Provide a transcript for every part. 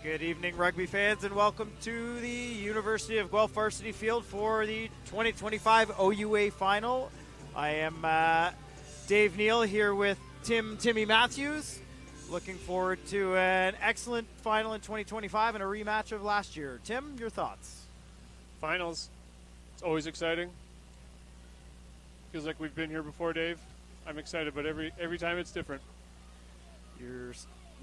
Good evening, rugby fans, and welcome to the University of Guelph varsity field for the 2025 OUA final. I am Dave Neal here with Timmy Matthews. Looking forward to an excellent final in 2025 and a rematch of last year. Tim, your thoughts? Finals, it's always exciting. Feels like we've been here before, Dave. I'm excited, but every time it's different. You're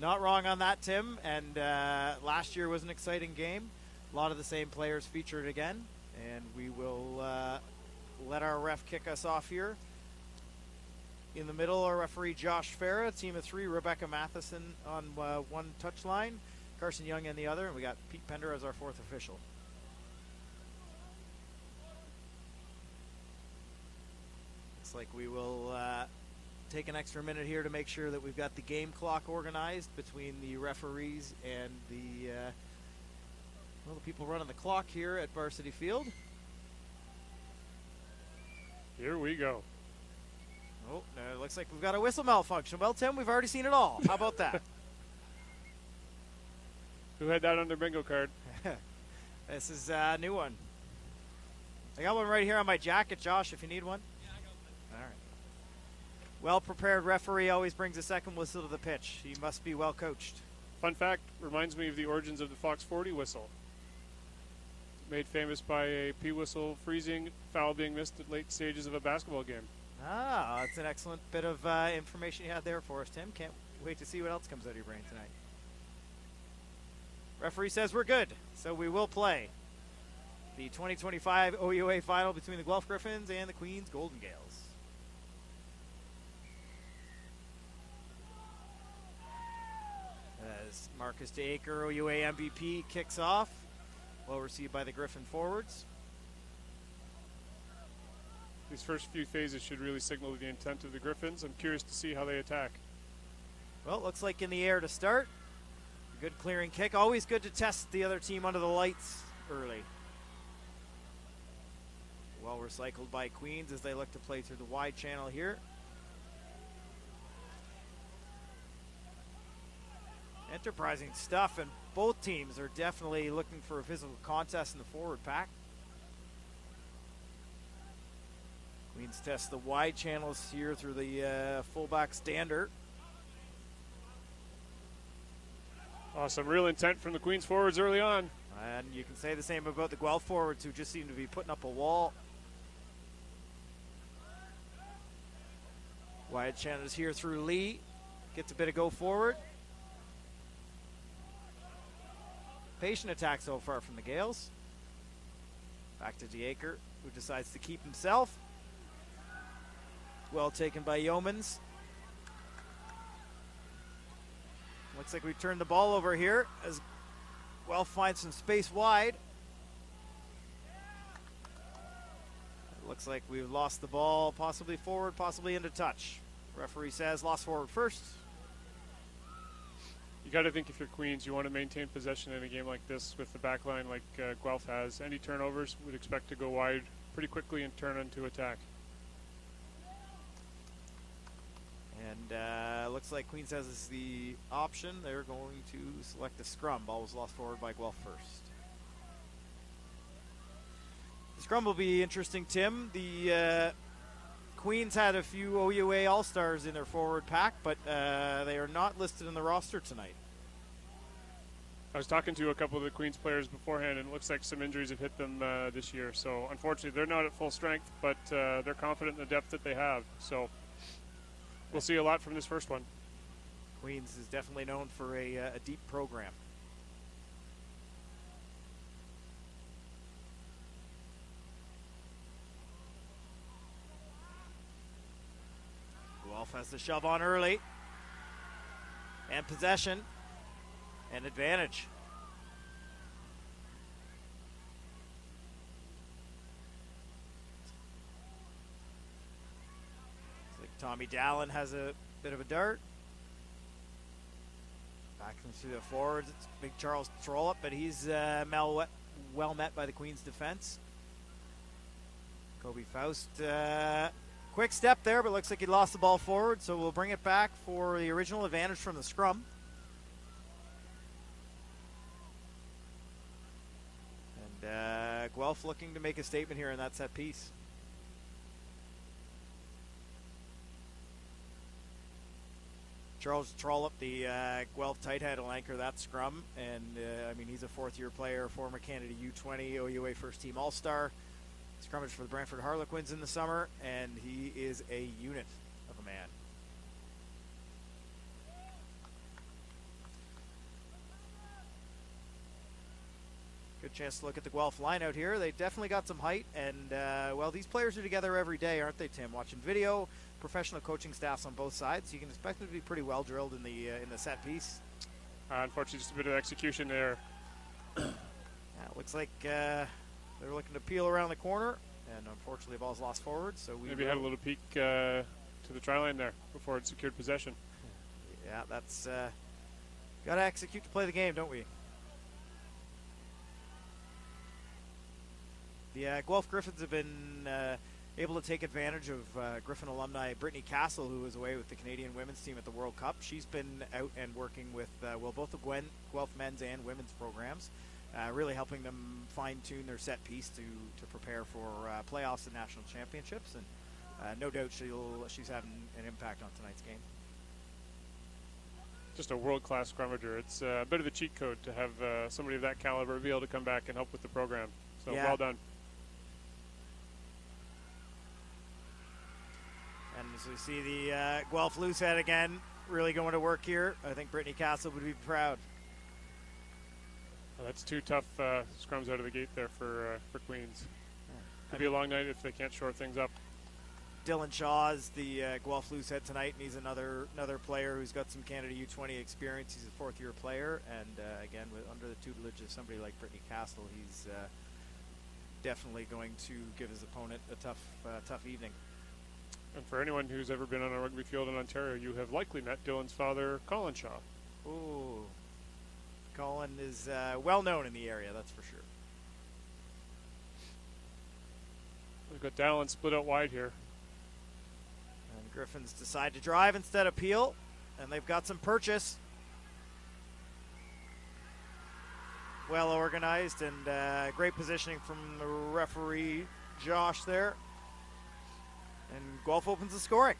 not wrong on that, Tim. And last year was an exciting game. A lot of the same players featured again. And we will let our ref kick us off here. In the middle, our referee Josh Farah, team of three, Rebecca Matheson on one touch line, Carson Young on the other, and we got Pete Pender as our fourth official. Looks like we will take an extra minute here to make sure that we've got the game clock organized between the referees and the people running the clock here at Varsity Field. Here we go. Oh, it looks like we've got a whistle malfunction. Well, Tim, we've already seen it all. How about that? Who had that on their bingo card? This is a new one. I got one right here on my jacket, Josh, if you need one. Yeah, I got one. All right. Well-prepared referee always brings a second whistle to the pitch. He must be well coached. Fun fact, reminds me of the origins of the Fox 40 whistle. Made famous by a P whistle freezing, foul being missed at late stages of a basketball game. Ah, that's an excellent bit of information you had there for us, Tim. Can't wait to see what else comes out of your brain tonight. Referee says we're good, so we will play the 2025 OUA final between the Guelph Griffins and the Queens Golden Gales. As Marcus DeAker, OUA MVP, kicks off, well received by the Griffin forwards. These first few phases should really signal the intent of the Griffins. I'm curious to see how they attack. Well, it looks like in the air to start. Good clearing kick. Always good to test the other team under the lights early. Well recycled by Queens as they look to play through the wide channel here. Enterprising stuff, and both teams are definitely looking for a physical contest in the forward pack. Queens test the wide channels here through the fullback stander. Awesome, real intent from the Queens forwards early on. And you can say the same about the Guelph forwards, who just seem to be putting up a wall. Wide channels here through Lee. Gets a bit of go forward. Patient attack so far from the Gales. Back to DeAker, who decides to keep himself. Well taken by Yeomans. Looks like we turned the ball over here as Guelph finds some space wide. It looks like we've lost the ball, possibly forward, possibly into touch. Referee says lost forward first. You got to think if you're Queens, you want to maintain possession in a game like this with the back line like Guelph has. Any turnovers would expect to go wide pretty quickly and turn into attack. And looks like Queens has the option. They're going to select the scrum. Ball was lost forward by Guelph first. The scrum will be interesting, Tim. The Queens had a few OUA All-Stars in their forward pack, but they are not listed in the roster tonight. I was talking to a couple of the Queens players beforehand, and it looks like some injuries have hit them this year. So unfortunately, they're not at full strength, but they're confident in the depth that they have. So we'll see a lot from this first one. Queens is definitely known for a deep program. Guelph has the shove on early. And possession. And advantage. Looks like Tommy Dallin has a bit of a dart. Back through the forwards. It's big Charles Trollop, but he's well met by the Queens defense. Kobe Faust, quick step there, but looks like he lost the ball forward, so we'll bring it back for the original advantage from the scrum. Guelph looking to make a statement here in that set piece. Charles Trollope, the Guelph tight head, will anchor that scrum. And, I mean, he's a fourth-year player, former Canada U20, OUA first-team All-Star. Scrummaged for the Brantford Harlequins in the summer, and he is a unit of a man. Good chance to look at the Guelph line out here. They definitely got some height, and, well, these players are together every day, aren't they, Tim? Watching video, professional coaching staffs on both sides. You can expect them to be pretty well drilled in the set piece. Unfortunately, just a bit of execution there. Yeah, it looks like they're looking to peel around the corner, and unfortunately, the ball's lost forward. So we maybe had a little peek to the try line there before it secured possession. Yeah, that's got to execute to play the game, don't we? The Guelph Griffins have been able to take advantage of Griffin alumni Brittany Castle, who was away with the Canadian women's team at the World Cup. She's been out and working with, both the Guelph men's and women's programs, really helping them fine-tune their set piece to prepare for playoffs and national championships. And no doubt she's having an impact on tonight's game. Just a world-class scrummager. It's a bit of a cheat code to have somebody of that caliber be able to come back and help with the program. So yeah. Well done. And as we see the Guelph loosehead again, really going to work here. I think Brittany Castle would be proud. Well, that's two tough scrums out of the gate there for Queens. Could be a long night if they can't shore things up. Dylan Shaw is the Guelph loosehead tonight, and he's another player who's got some Canada U20 experience. He's a fourth-year player, and again, under the tutelage of somebody like Brittany Castle, he's definitely going to give his opponent a tough evening. And for anyone who's ever been on a rugby field in Ontario, you have likely met Dylan's father, Colin Shaw. Ooh. Colin is well known in the area, that's for sure. We've got Dallin split out wide here. And Griffins decide to drive instead of peel, and they've got some purchase. Well organized and great positioning from the referee, Josh, there. And Guelph opens the scoring.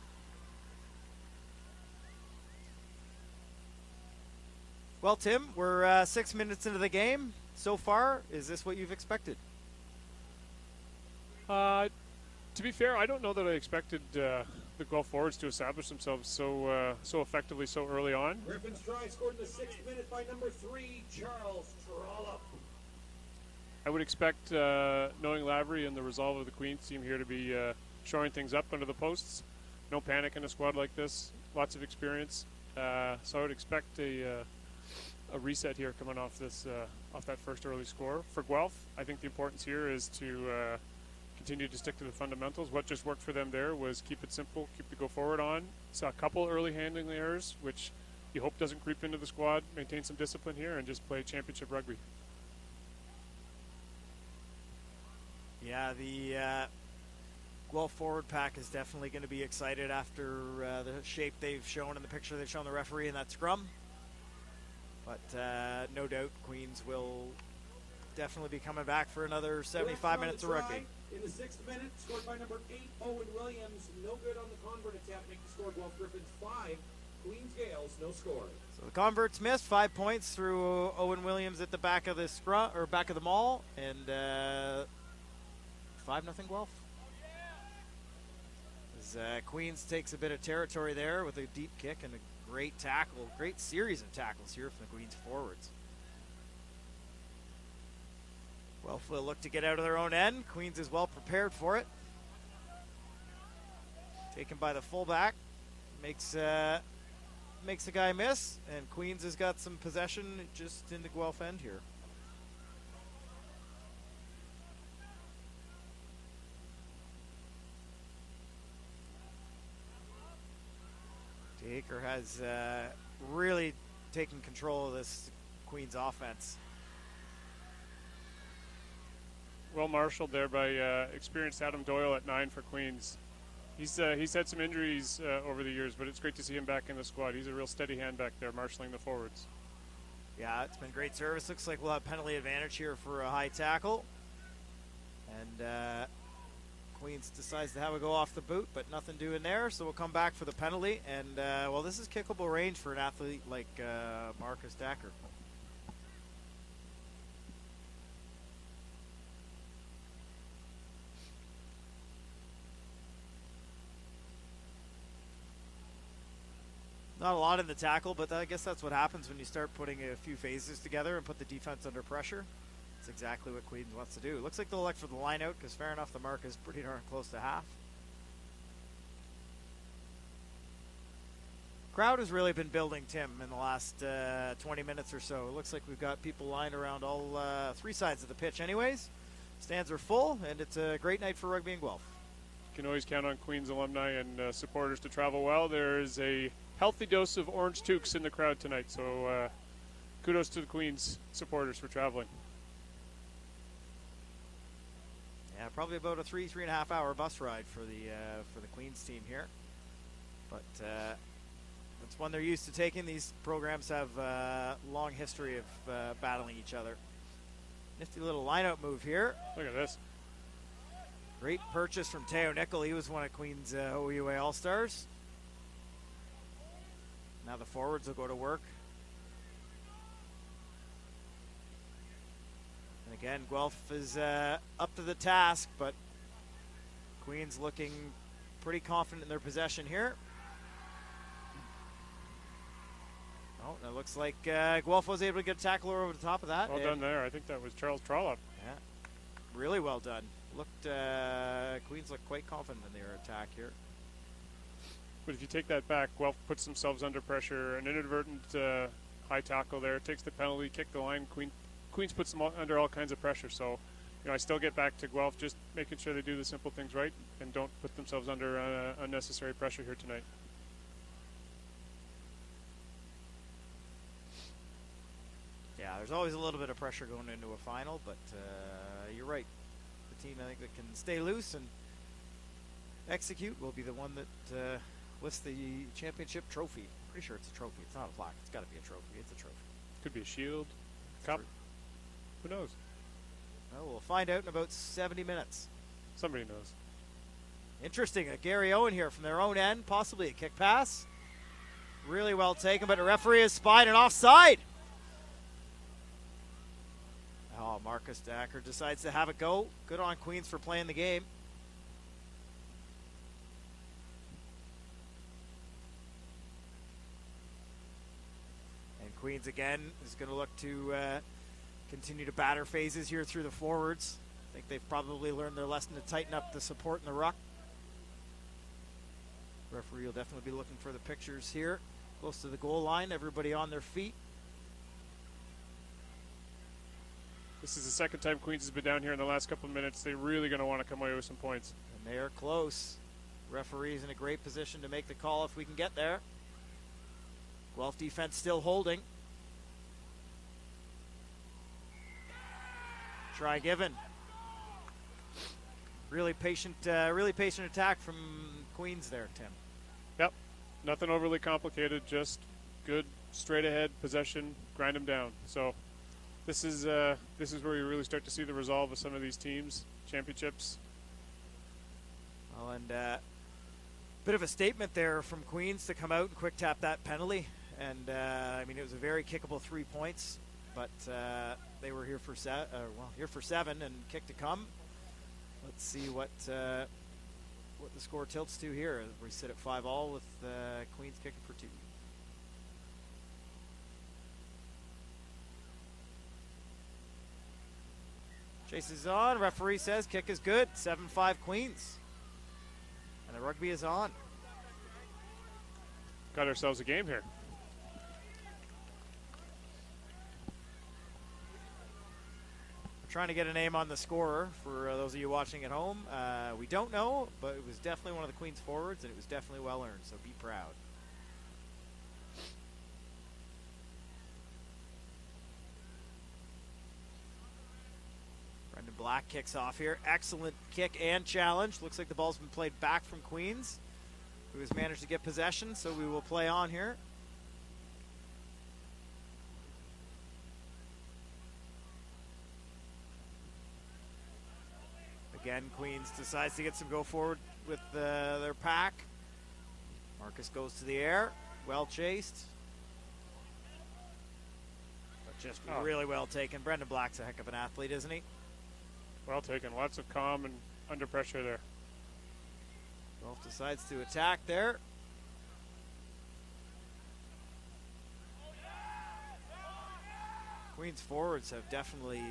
Well, Tim, we're 6 minutes into the game. So far, is this what you've expected? To be fair, I don't know that I expected the Guelph forwards to establish themselves so effectively so early on. Griffins try scored in the 6th minute by number 3, Charles Trollope. I would expect, knowing Lavery and the resolve of the Queens team here, to be shoring things up under the posts. No panic in a squad like this. Lots of experience. So I would expect a reset here coming off that first early score. For Guelph, I think the importance here is to continue to stick to the fundamentals. What just worked for them there was keep it simple, keep the go forward on. Saw a couple early handling errors, which you hope doesn't creep into the squad. Maintain some discipline here and just play championship rugby. Yeah, the Guelph forward pack is definitely going to be excited after the shape they've shown in the picture they've shown the referee in that scrum. But no doubt Queens will definitely be coming back for another 75 minutes of rugby. In the 6th minute, scored by number 8, Owen Williams. No good on the convert attempt, making the score Guelph Griffins 5, Queens Gales, no score. So the converts missed 5 points through Owen Williams at the back of the scrum or back of the maul, and 5-0 Guelph. As Queens takes a bit of territory there with a deep kick and a great tackle, great series of tackles here from the Queens forwards. Guelph will look to get out of their own end. Queens is well prepared for it. Taken by the fullback, makes the guy miss, and Queens has got some possession just in the Guelph end here. Aker has really taken control of this Queens offense. Well marshaled there by experienced Adam Doyle at 9 for Queens. He's had some injuries over the years, but it's great to see him back in the squad. He's a real steady hand back there, marshalling the forwards. Yeah, it's been great service. Looks like we'll have penalty advantage here for a high tackle. And Queens decides to have a go off the boot, but nothing doing there, so we'll come back for the penalty. And, well, this is kickable range for an athlete like Marcus Dacker. Not a lot in the tackle, but I guess that's what happens when you start putting a few phases together and put the defense under pressure. That's exactly what Queens wants to do. Looks like they'll elect for the line out because fair enough, the mark is pretty darn close to half. Crowd has really been building, Tim, in the last 20 minutes or so. It looks like we've got people lined around all three sides of the pitch anyways. Stands are full, and it's a great night for rugby in Guelph. You can always count on Queens alumni and supporters to travel well. There is a healthy dose of orange toques in the crowd tonight, so kudos to the Queens supporters for traveling. Yeah, probably about a 3.5 hour bus ride for the Queens team here, but that's one they're used to taking. These programs have a long history of battling each other. Nifty little lineout move here. Look at this. Great purchase from Teo Nickel. He was one of Queens' OUA All-Stars. Now the forwards will go to work. And again, Guelph is up to the task, but Queens looking pretty confident in their possession here. Oh, and it looks like Guelph was able to get a tackle over the top of that. Well done there. I think that was Charles Trollope. Yeah, really well done. Queens looked quite confident in their attack here. But if you take that back, Guelph puts themselves under pressure. An inadvertent high tackle there, takes the penalty, kick the line. Queens puts them under all kinds of pressure. So, I still get back to Guelph just making sure they do the simple things right and don't put themselves under unnecessary pressure here tonight. Yeah, there's always a little bit of pressure going into a final, but you're right. The team, I think, that can stay loose and execute will be the one that lifts the championship trophy. Pretty sure it's a trophy. It's not a plaque. It's got to be a trophy. It's a trophy. Could be a shield, cup. Who knows? Well, we'll find out in about 70 minutes. Somebody knows. Interesting. A Gary Owen here from their own end. Possibly a kick pass. Really well taken, but the referee has spied an offside. Oh, Marcus Dacker decides to have a go. Good on Queens for playing the game. And Queens again is going to look to continue to batter phases here through the forwards. I think they've probably learned their lesson to tighten up the support in the ruck. Referee will definitely be looking for the pictures here. Close to the goal line, everybody on their feet. This is the second time Queens has been down here in the last couple of minutes. They're really going to want to come away with some points. And they are close. Referee's in a great position to make the call if we can get there. Guelph defense still holding. Try given. Really patient attack from Queens there, Tim. Yep. Nothing overly complicated. Just good straight ahead possession. Grind them down. So this is where you really start to see the resolve of some of these teams, championships. Well, and bit of a statement there from Queens to come out and quick tap that penalty. And I mean, it was a very kickable 3 points, but they were here for here for 7 and kick to come. Let's see what the score tilts to here. We sit at 5-all with Queens kicking for 2. Chase is on. Referee says kick is good. 7-5 Queens. And the rugby is on. Got ourselves a game here. We're trying to get a name on the scorer for those of you watching at home. We don't know, but it was definitely one of the Queens forwards, and it was definitely well earned, so be proud. Black kicks off here. Excellent kick and challenge. Looks like the ball's been played back from Queens, who has managed to get possession, so we will play on here. again, Queens decides to get some go forward with their pack. Marcus goes to the air, well chased. But just really well taken. Brendan Black's a heck of an athlete, isn't he? Well taken. Lots of calm and under pressure there. Guelph decides to attack there. Queens forwards have definitely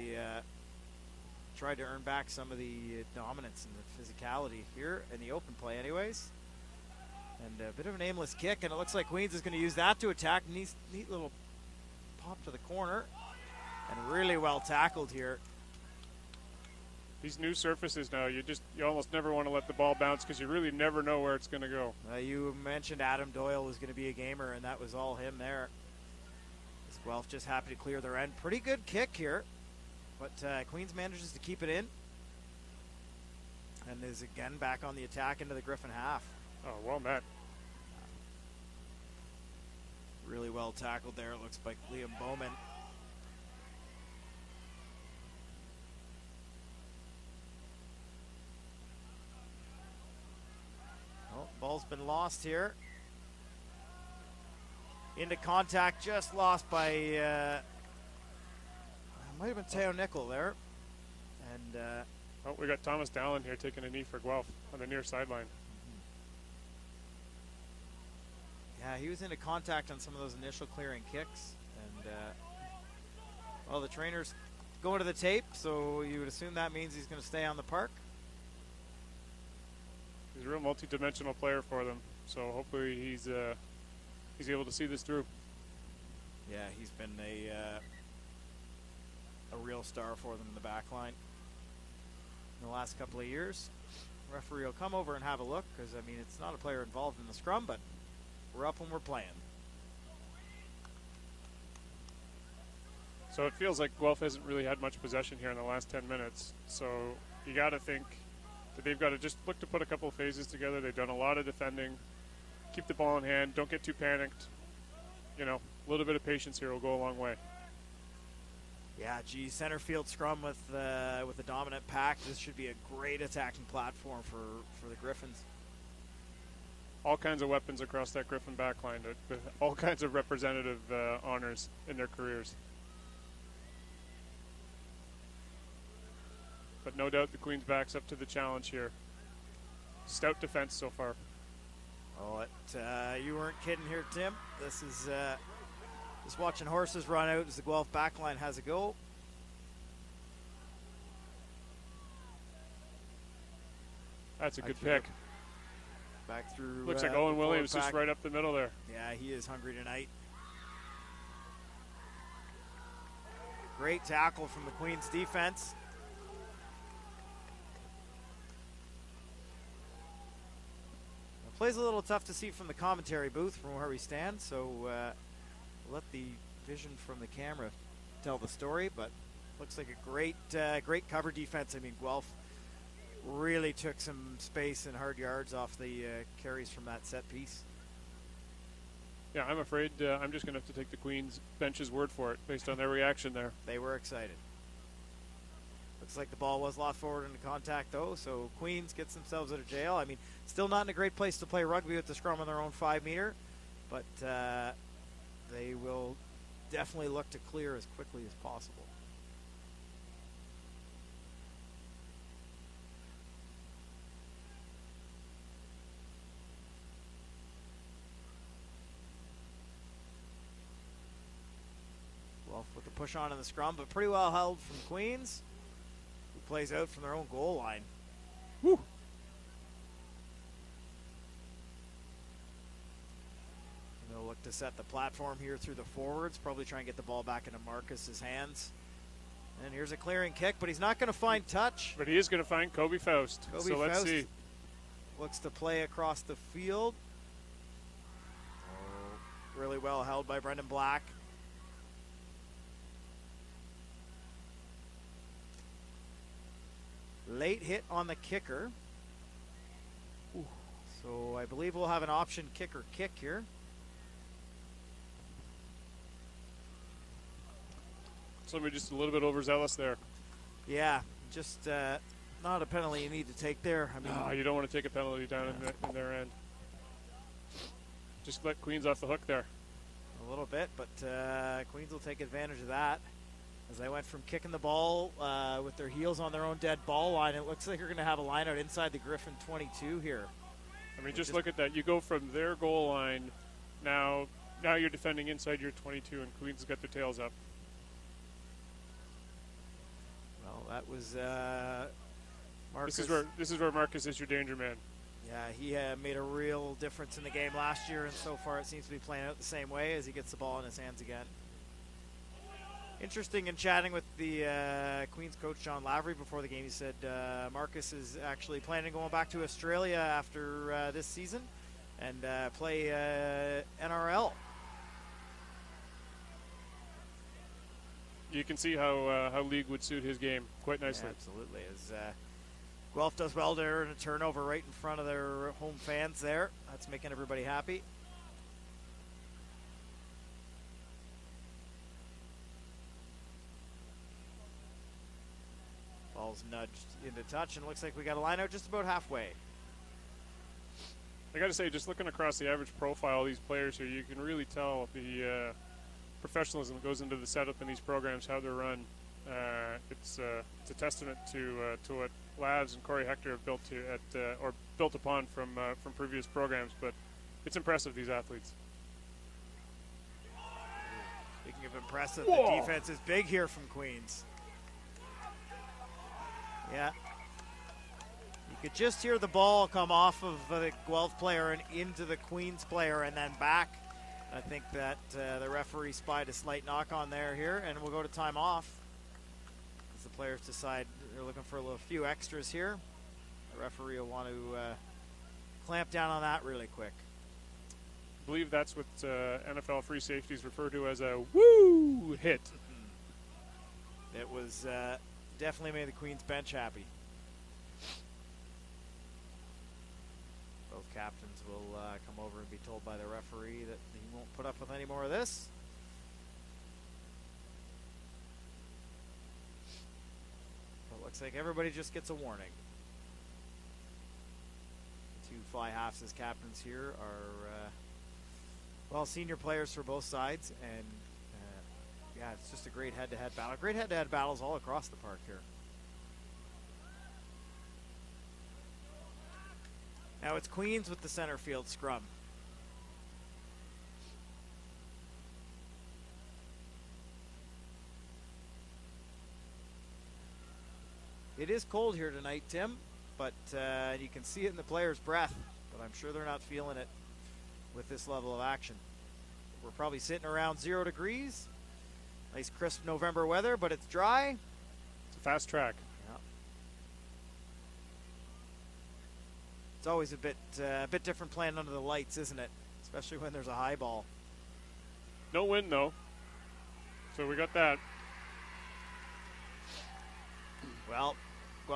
tried to earn back some of the dominance and the physicality here in the open play anyways. And a bit of an aimless kick, and it looks like Queens is going to use that to attack. Neat little pop to the corner, and really well tackled here. These new surfaces now, you almost never want to let the ball bounce because you really never know where it's going to go. You mentioned Adam Doyle was going to be a gamer, and that was all him there. Guelph just happy to clear their end. Pretty good kick here, but Queens manages to keep it in and is again back on the attack into the Griffin half. Oh, well met. Really well tackled there, it looks like Liam Bowman. Oh, ball's been lost here. Into contact, just lost by, might have been Teo Nickel there. And oh, we got Thomas Dallin here taking a knee for Guelph on the near sideline. Yeah, he was into contact on some of those initial clearing kicks. And, well, the trainer's going to the tape, so you would assume that means he's going to stay on the park. He's a real multi-dimensional player for them, so hopefully he's able to see this through. Yeah, he's been a real star for them in the back line in the last couple of years. The referee will come over and have a look because, I mean, it's not a player involved in the scrum, but we're up when we're playing. So it feels like Guelph hasn't really had much possession here in the last 10 minutes. So you got to think that they've got to just look to put a couple of phases together. They've done a lot of defending. Keep the ball in hand. Don't get too panicked. You know, a little bit of patience here will go a long way. Yeah, geez, center field scrum with the dominant pack. This should be a great attacking platform for the Griffins. All kinds of weapons across that Griffin backline. All kinds of representative honors in their careers. But no doubt the Queens backs up to the challenge here. Stout defense so far. Oh, you weren't kidding here, Tim. This is just watching horses run out as the Guelph backline has a go. That's a good pick. Back through. Looks like Owen Williams just right up the middle there. Yeah, he is hungry tonight. Great tackle from the Queens defense. Plays a little tough to see from the commentary booth from where we stand, so let the vision from the camera tell the story, but looks like a great cover defense. I mean, Guelph really took some space and hard yards off the carries from that set piece. Yeah, I'm afraid I'm just going to have to take the Queens bench's word for it based on their reaction there. They were excited. Looks like the ball was lost forward into contact, though, so Queens gets themselves out of jail. I mean, still not in a great place to play rugby with the scrum on their own 5 meter, but they will definitely look to clear as quickly as possible. Guelph with the push on in the scrum, but pretty well held from Queens, who plays out from their own goal line. Woo! They'll look to set the platform here through the forwards, probably try and get the ball back into Marcus's hands. And here's a clearing kick, but he's not going to find touch. But he is going to find Kobe Faust. So let's see. Looks to play across the field. Really well held by Brendan Black. Late hit on the kicker. Ooh. So I believe we'll have an option kicker kick here. Somebody just a little bit overzealous there. Yeah, just not a penalty you need to take there. I mean, No, you don't want to take a penalty down in their end. Just let Queens off the hook there. a little bit, but Queens will take advantage of that. As they went from kicking the ball with their heels on their own dead ball line, it looks like they're going to have a line out inside the Griffin 22 here. I mean, just look at that. You go from their goal line, now you're defending inside your 22, and Queens has got their tails up. Well, that was Marcus. This is where Marcus is your danger man. Yeah, he made a real difference in the game last year, and so far it seems to be playing out the same way as he gets the ball in his hands again. Interesting in chatting with the Queens coach, John Lavery, before the game, he said Marcus is actually planning on going back to Australia after this season and play NRL. You can see how league would suit his game quite nicely. Yeah, absolutely. As Guelph does well to earn a turnover right in front of their home fans there. That's making everybody happy. Ball's nudged into touch, and it looks like we got a line out just about halfway. I got to say, just looking across the average profile of these players here, you can really tell the professionalism that goes into the setup in these programs, how they're run. It's a testament to what Lavs and Corey Hector have built or built upon from previous programs. But it's impressive, these athletes. Speaking of impressive, Whoa. The defense is big here from Queens. Yeah. You could just hear the ball come off of the Guelph player and into the Queens player and then back. I think that the referee spied a slight knock on there here, and we'll go to time off as the players decide they're looking for a few extras here. The referee will want to clamp down on that really quick. I believe that's what NFL free safeties refer to as a woo hit. It was definitely made the Queens bench happy. Both captains will come over and be told by the referee that he won't put up with any more of this. It looks like everybody just gets a warning. The two fly halves as captains here are, well, senior players for both sides, and yeah, it's just a great head-to-head battle. Great head-to-head battles all across the park here. Now it's Queens with the center field scrum. It is cold here tonight, Tim, but you can see it in the players' breath, but I'm sure they're not feeling it with this level of action. We're probably sitting around 0 degrees. Nice crisp November weather, but it's dry. It's a fast track. Yeah. It's always a bit different playing under the lights, isn't it? Especially when there's a high ball. No wind, though. So we got that. Well,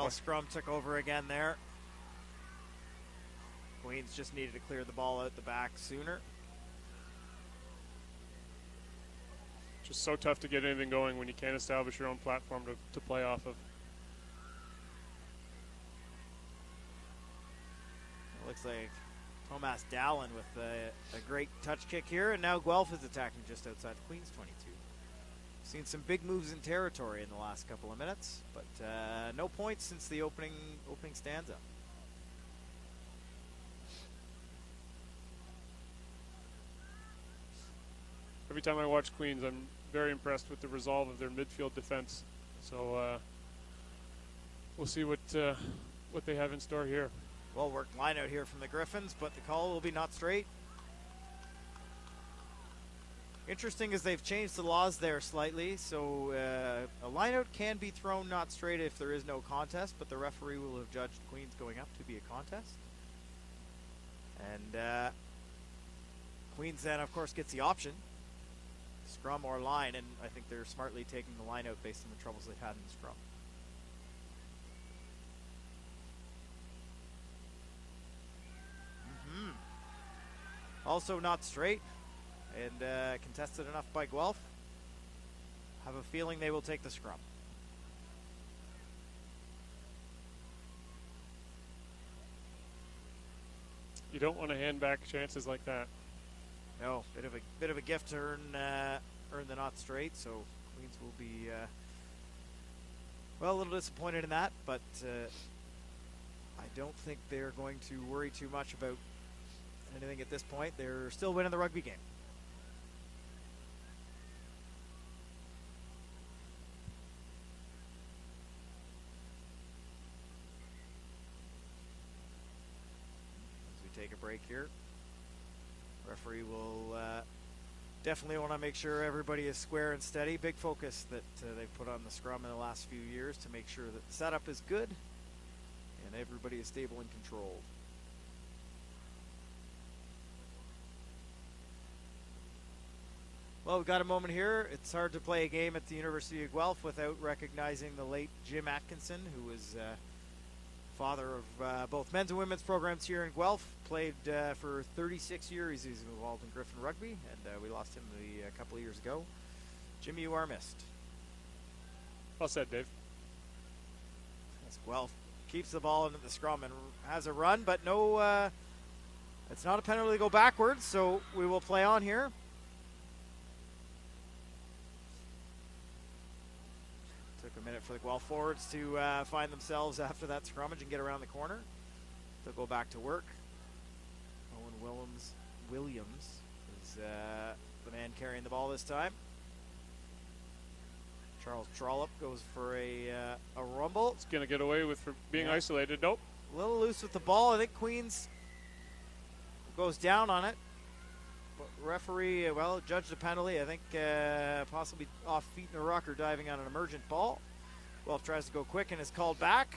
scrum took over again there. Queens just needed to clear the ball out the back sooner. Just so tough to get anything going when you can't establish your own platform to play off of. It looks like Tomas Dallin with a great touch kick here, and now Guelph is attacking just outside Queens 22. Seen some big moves in territory in the last couple of minutes, but no points since the opening stanza. Every time I watch Queens, I'm very impressed with the resolve of their midfield defense. So we'll see what they have in store here. Well worked line out here from the Griffins, but the call will be not straight. Interesting as they've changed the laws there slightly, so a lineout can be thrown not straight if there is no contest, but the referee will have judged Queens going up to be a contest. And Queens then, of course, gets the option, scrum or line, and I think they're smartly taking the lineout based on the troubles they've had in the scrum. Also not straight. And contested enough by Guelph. Have a feeling they will take the scrum. You don't want to hand back chances like that. No, bit of a gift to earn the not straight. So Queens will be well, a little disappointed in that, but I don't think they're going to worry too much about anything at this point. They're still winning the rugby game. As we take a break here, referee will definitely want to make sure everybody is square and steady. Big focus that they've put on the scrum in the last few years to make sure that the setup is good and everybody is stable and controlled. Well, we've got a moment here. It's hard to play a game at the University of Guelph without recognizing the late Jim Atkinson, who was father of both men's and women's programs here in Guelph. Played for 36 years. He's involved in Griffin rugby, and we lost him a couple of years ago. Jimmy, you are missed. Well said, Dave. As Guelph keeps the ball into the scrum and has a run, but no, it's not a penalty to go backwards, so we will play on here. Took a minute for the Guelph forwards to find themselves after that scrummage and get around the corner. They'll go back to work. Owen Williams is the man carrying the ball this time. Charles Trollope goes for a rumble. It's going to get away with being isolated. Nope. A little loose with the ball. I think Queens goes down on it. But referee, well, judged a penalty. I think possibly off feet in a ruck or diving on an emergent ball. Guelph tries to go quick and is called back.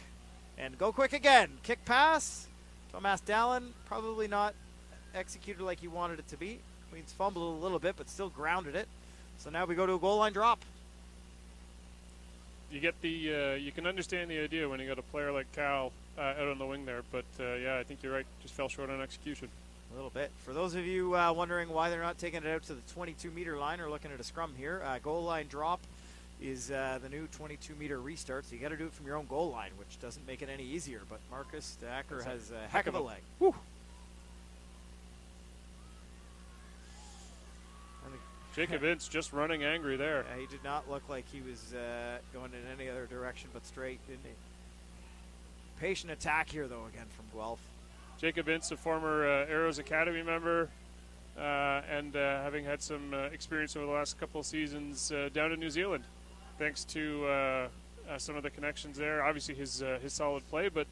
And go quick again. Kick pass. Thomas Dallin, probably not executed like he wanted it to be. Queens fumbled a little bit, but still grounded it. So now we go to a goal line drop. You get the you can understand the idea when you got a player like Cal out on the wing there, but yeah, I think you're right. Just fell short on execution. A little bit. For those of you wondering why they're not taking it out to the 22-meter line or looking at a scrum here, goal line drop is the new 22-meter restart. So you got to do it from your own goal line, which doesn't make it any easier. But Marcus Acker has a heck of a leg. Woo. Jacob Ince just running angry there. He did not look like he was going in any other direction but straight, didn't he? Patient attack here, though, again from Guelph. Jacob Ince, a former Arrows Academy member, and having had some experience over the last couple of seasons down in New Zealand, thanks to some of the connections there. Obviously, his solid play, but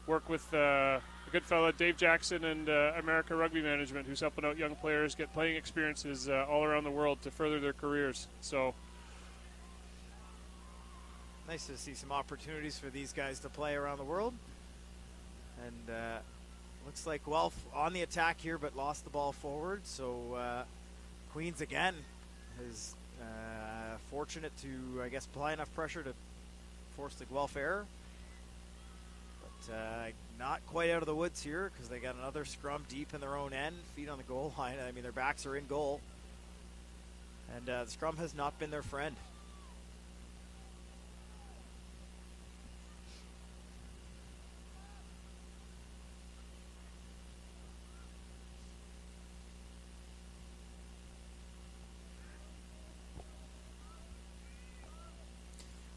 work with a good fella, Dave Jackson, and America Rugby Management, who's helping out young players get playing experiences all around the world to further their careers. So nice to see some opportunities for these guys to play around the world. And looks like Guelph on the attack here, but lost the ball forward. So Queens again is fortunate to, I guess, apply enough pressure to force the Guelph error. But not quite out of the woods here because they got another scrum deep in their own end, feet on the goal line. I mean, their backs are in goal. And the scrum has not been their friend.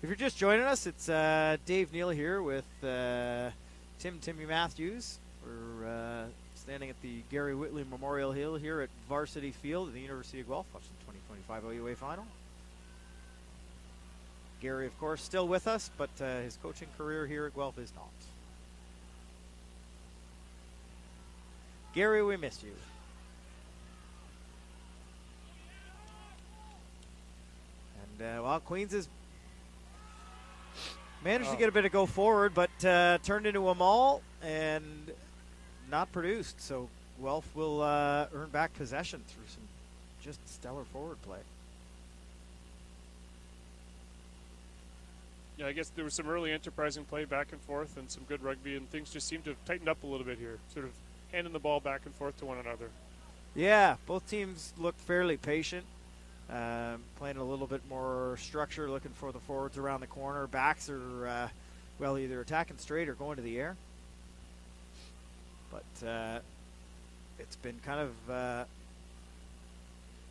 If you're just joining us, it's Dave Neal here with Timmy Matthews. We're standing at the Gary Whitley Memorial Hill here at Varsity Field at the University of Guelph, watching the 2025 OUA final. Gary, of course, still with us, but his coaching career here at Guelph is not. Gary, we miss you. And, well, Queens is managed to get a bit of go forward, but turned into a maul and not produced. So Guelph will earn back possession through some just stellar forward play. Yeah, I guess there was some early enterprising play back and forth and some good rugby, and things just seemed to have tightened up a little bit here, sort of handing the ball back and forth to one another. Yeah, both teams looked fairly patient. Playing a little bit more structure, looking for the forwards around the corner. Backs are, well, either attacking straight or going to the air. But it's been kind of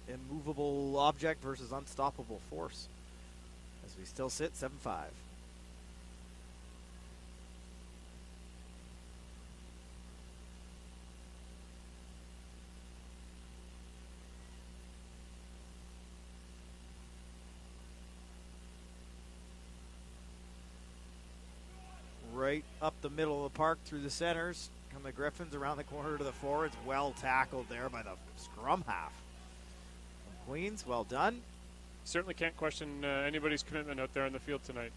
immovable object versus unstoppable force as we still sit 7-5. Right up the middle of the park through the centers come the Griffins, around the corner to the forwards. Well tackled there by the scrum half. Queens, well done. Certainly can't question anybody's commitment out there on the field tonight.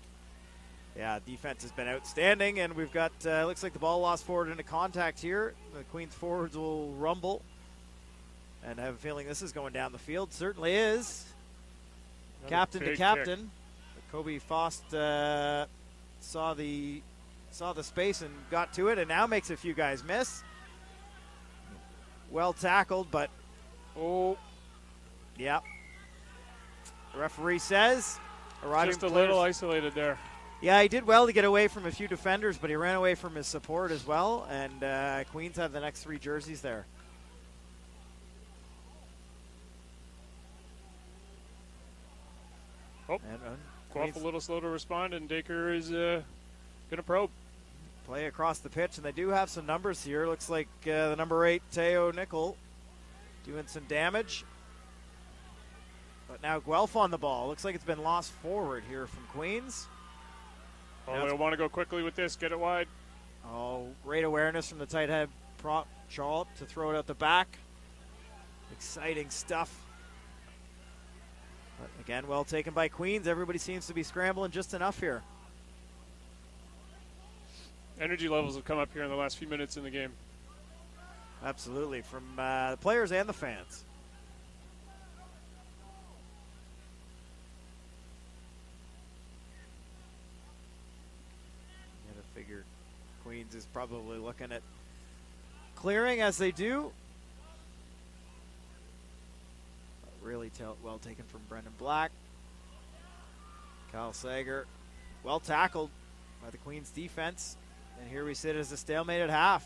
Yeah, defense has been outstanding, and we've got, looks like the ball lost forward into contact here. The Queens forwards will rumble, and I have a feeling this is going down the field. Certainly is. Another Captain to big captain. kick. Kobe Fost saw the space and got to it, and now makes a few guys miss. Well tackled, but yeah. The referee says arriving Just a players. little isolated there. Yeah, he did well to get away from a few defenders, but he ran away from his support as well, and Queens have the next 3 jerseys there. Oh, Guelph a little slow to respond, and Dacre is going to probe. Play across the pitch, and they do have some numbers here. Looks like the number 8, Teo Nickel, doing some damage. But now Guelph on the ball. Looks like it's been lost forward here from Queens. Oh, they want to go quickly with this. Get it wide. Oh, great awareness from the tight head prop Charlotte to throw it out the back. Exciting stuff. But again, well taken by Queens. Everybody seems to be scrambling just enough here. Energy levels have come up here in the last few minutes in the game. Absolutely, from the players and the fans. Figure Queens is probably looking at clearing as they do. Really well taken from Brendan Black. Kyle Sager, well tackled by the Queens defense. And here we sit as a stalemate at half.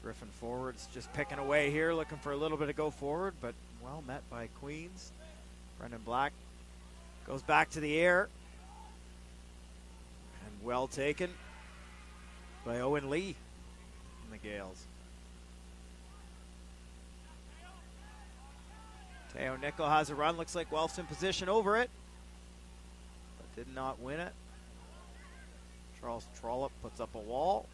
Griffin forwards just picking away here, looking for a little bit of go forward, but well met by Queens. Brendan Black goes back to the air. And well taken by Owen Lee in the Gales. Teo Nickel has a run. Looks like Guelph's in position over it, but did not win it. Charles Trollope puts up a wall.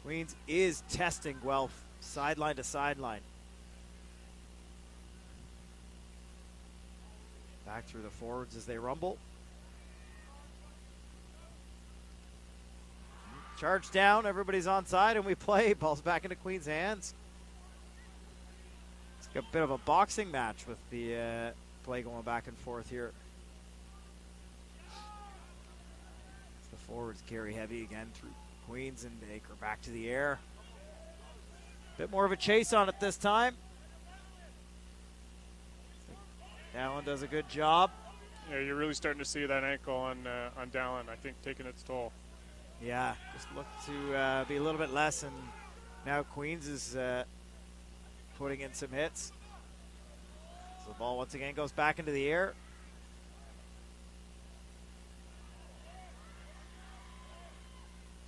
Queens is testing Guelph sideline to sideline. Back through the forwards as they rumble. Charge down, everybody's onside, and we play. Ball's back into Queens' hands. It's a bit of a boxing match with the play going back and forth here. The forwards carry heavy again through Queens, and Baker back to the air. Bit more of a chase on it this time. Allen does a good job. Yeah, you're really starting to see that ankle on Dallin, I think, taking its toll. Yeah, just look to be a little bit less, and now Queens is putting in some hits. So the ball once again goes back into the air.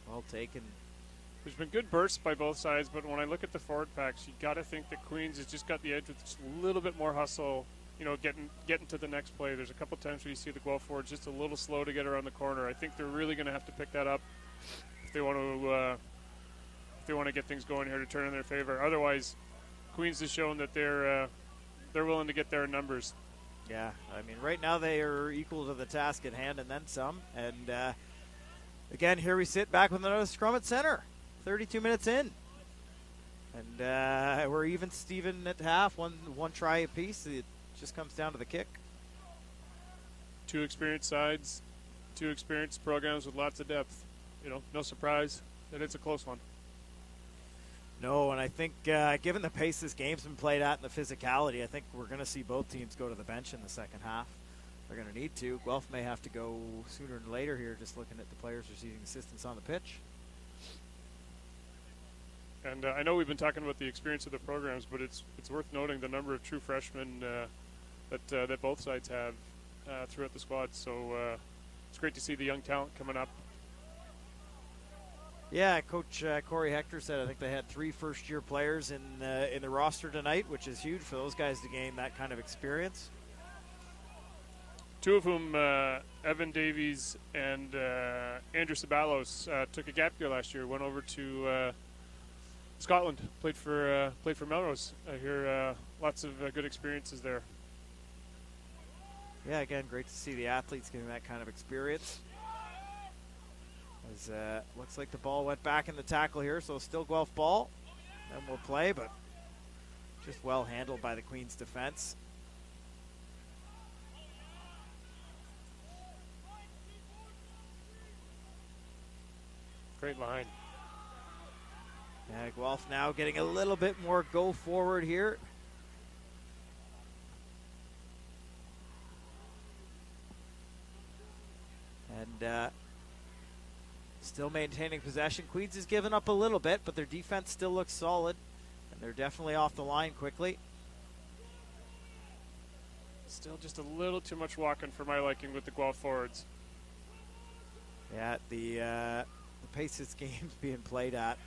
Well taken. There's been good bursts by both sides, but when I look at the forward packs, you got to think that Queens has just got the edge with just a little bit more hustle, you know, getting to the next play. There's a couple times where you see the Guelph forwards just a little slow to get around the corner. I think they're really going to have to pick that up if they want to get things going here to turn in their favor. Otherwise, Queens has shown that they're willing to get there in numbers. Yeah, I mean, right now they are equal to the task at hand and then some. And again, here we sit back with another scrum at center, 32 minutes in. And we're even Steven at half, one try apiece. It just comes down to the kick. 2 experienced sides, 2 experienced programs with lots of depth. You know, no surprise that it's a close one. No, and I think given the pace this game's been played at and the physicality, I think we're going to see both teams go to the bench in the second half. They're going to need to. Guelph may have to go sooner than later here, just looking at the players receiving assistance on the pitch. And I know we've been talking about the experience of the programs, but it's worth noting the number of true freshmen that both sides have throughout the squad. So it's great to see the young talent coming up. Yeah, Coach Corey Hector said I think they had 3 first-year players in the roster tonight, which is huge for those guys to gain that kind of experience. 2 of whom, Evan Davies and Andrew Sabalos, took a gap year last year. Went over to Scotland, played for Melrose. I hear lots of good experiences there. Yeah, again, great to see the athletes getting that kind of experience. As looks like the ball went back in the tackle here, so still Guelph ball. Then we'll play, but just well handled by the Queens defense. Great line. Yeah, Guelph now getting a little bit more go forward here. And still maintaining possession. Queens has given up a little bit, but their defense still looks solid. And they're definitely off the line quickly. Still just a little too much walking for my liking with the Guelph forwards. Yeah, the pace this game's being played at,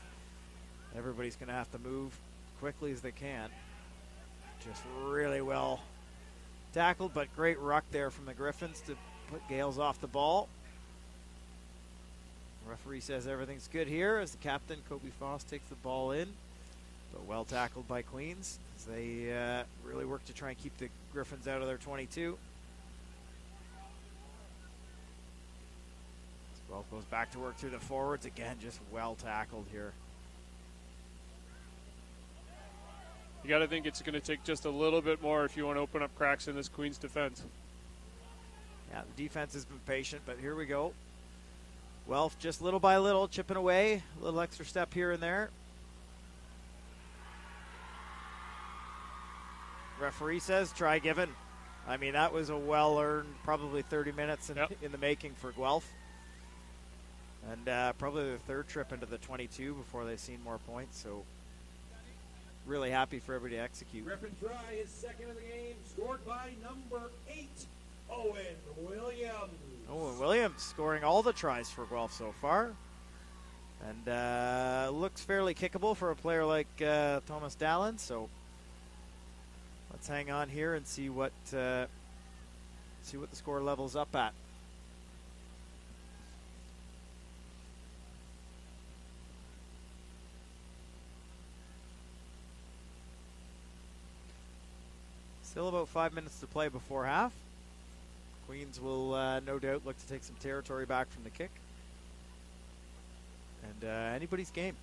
everybody's going to have to move quickly as they can. Just really well tackled, but great ruck there from the Griffins to put Gales off the ball. Referee says everything's good here as the captain, Kobe Foss, takes the ball in. But well tackled by Queens as they really work to try and keep the Griffins out of their 22. Guelph goes back to work through the forwards. Again, just well tackled here. You got to think it's going to take just a little bit more if you want to open up cracks in this Queens defense. Yeah, the defense has been patient, but here we go. Guelph just little by little chipping away. A little extra step here and there. Referee says try given. I mean, that was a well-earned probably 30 minutes in the making for Guelph. And probably their 3rd trip into the 22 before they've seen more points. So really happy for everybody to execute. Griffin try is 2nd of the game, scored by number 8, Owen Williams. Owen Williams scoring all the tries for Guelph so far. And looks fairly kickable for a player like Thomas Dallin. So let's hang on here and see what the score level's up at. Still about 5 minutes to play before half. Queens will no doubt look to take some territory back from the kick. And anybody's game.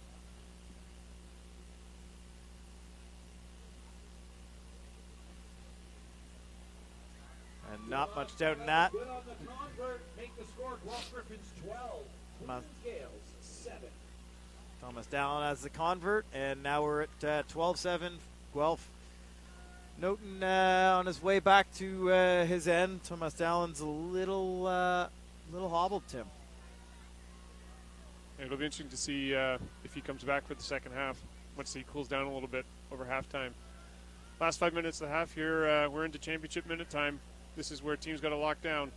And not much doubt in that. Good on the convert, make the score. Guelph Griffins 12, Queens Gales 7. Thomas Dallin has the convert, and now we're at 12-7. Guelph Noten on his way back to his end. Thomas Dallin's a little hobbled, Tim. It'll be interesting to see if he comes back for the second half once he cools down a little bit over halftime. Last 5 minutes of the half here, we're into championship minute time. This is where teams got to lock down.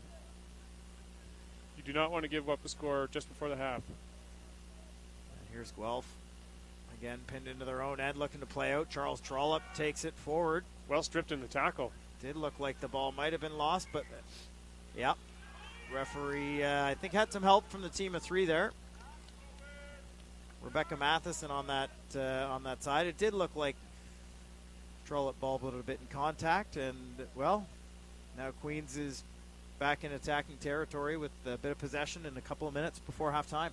You do not want to give up a score just before the half. And here's Guelph. Again, pinned into their own end, looking to play out. Charles Trollope takes it forward. Well stripped in the tackle. Did look like the ball might have been lost, but yeah. Referee, I think, had some help from the team of 3 there. Rebecca Matheson on that side. It did look like Trollope bobbled a bit in contact, and well, now Queens is back in attacking territory with a bit of possession in a couple of minutes before halftime.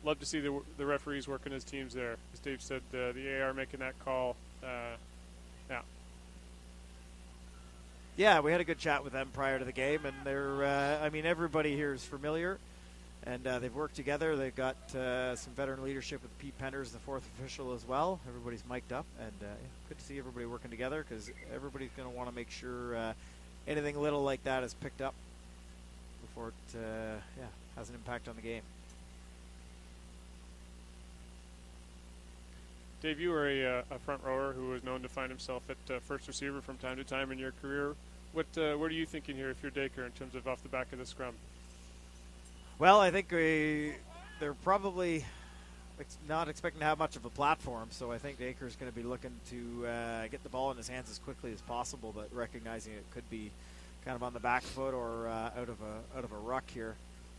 Love to see the referees working as teams there. As Dave said, the AR making that call. Yeah, we had a good chat with them prior to the game, and they're, I mean, everybody here is familiar And they've worked together. They've got some veteran leadership with Pete Penders, the fourth official, as well. Everybody's mic'd up, and good to see everybody working together, because everybody's going to want to make sure anything little like that is picked up before it has an impact on the game. Dave, you were a front rower who was known to find himself at first receiver from time to time in your career. What are you thinking here if you're Dacre in terms of off the back of the scrum? Well, I think they're probably not expecting to have much of a platform, so I think Dacre is going to be looking to get the ball in his hands as quickly as possible, but recognizing it could be kind of on the back foot or out of a ruck here.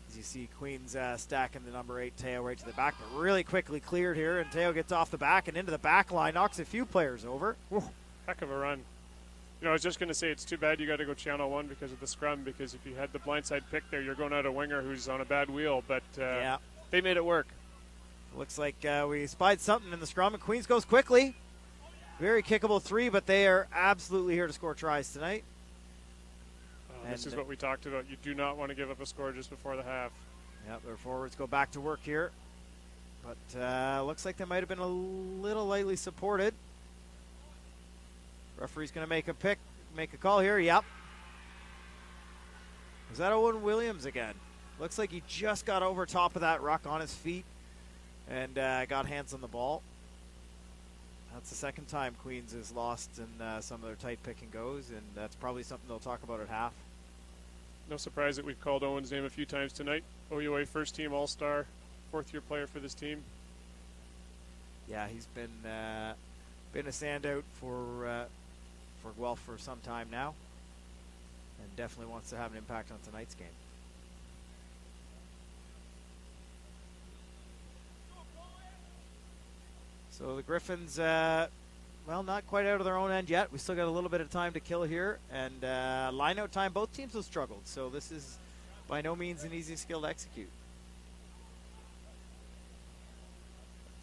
As you see, Queens stacking the number 8 Teo right to the back, but really quickly cleared here, and Teo gets off the back and into the back line, knocks a few players over. Whew, heck of a run. You know, I was just going to say it's too bad you got to go channel 1 because of the scrum, because if you had the blindside pick there, you're going out a winger who's on a bad wheel, but they made it work. Looks like we spied something in the scrum, and Queens goes quickly. Very kickable 3, but they are absolutely here to score tries tonight. This is what we talked about. You do not want to give up a score just before the half. Yep, their forwards go back to work here. But looks like they might have been a little lightly supported. Referee's going to make a call here. Yep. Was that Owen Williams again? Looks like he just got over top of that ruck on his feet and got hands on the ball. That's the second time Queens has lost in some of their tight pick and goes, and that's probably something they'll talk about at half. No surprise that we've called Owen's name a few times tonight. OUA first team All-Star, fourth-year player for this team. Yeah, he's been a standout for Guelph for some time now, and definitely wants to have an impact on tonight's game. So the Griffins, well, not quite out of their own end yet. We still got a little bit of time to kill here, and line-out time, both teams have struggled, so this is by no means an easy skill to execute.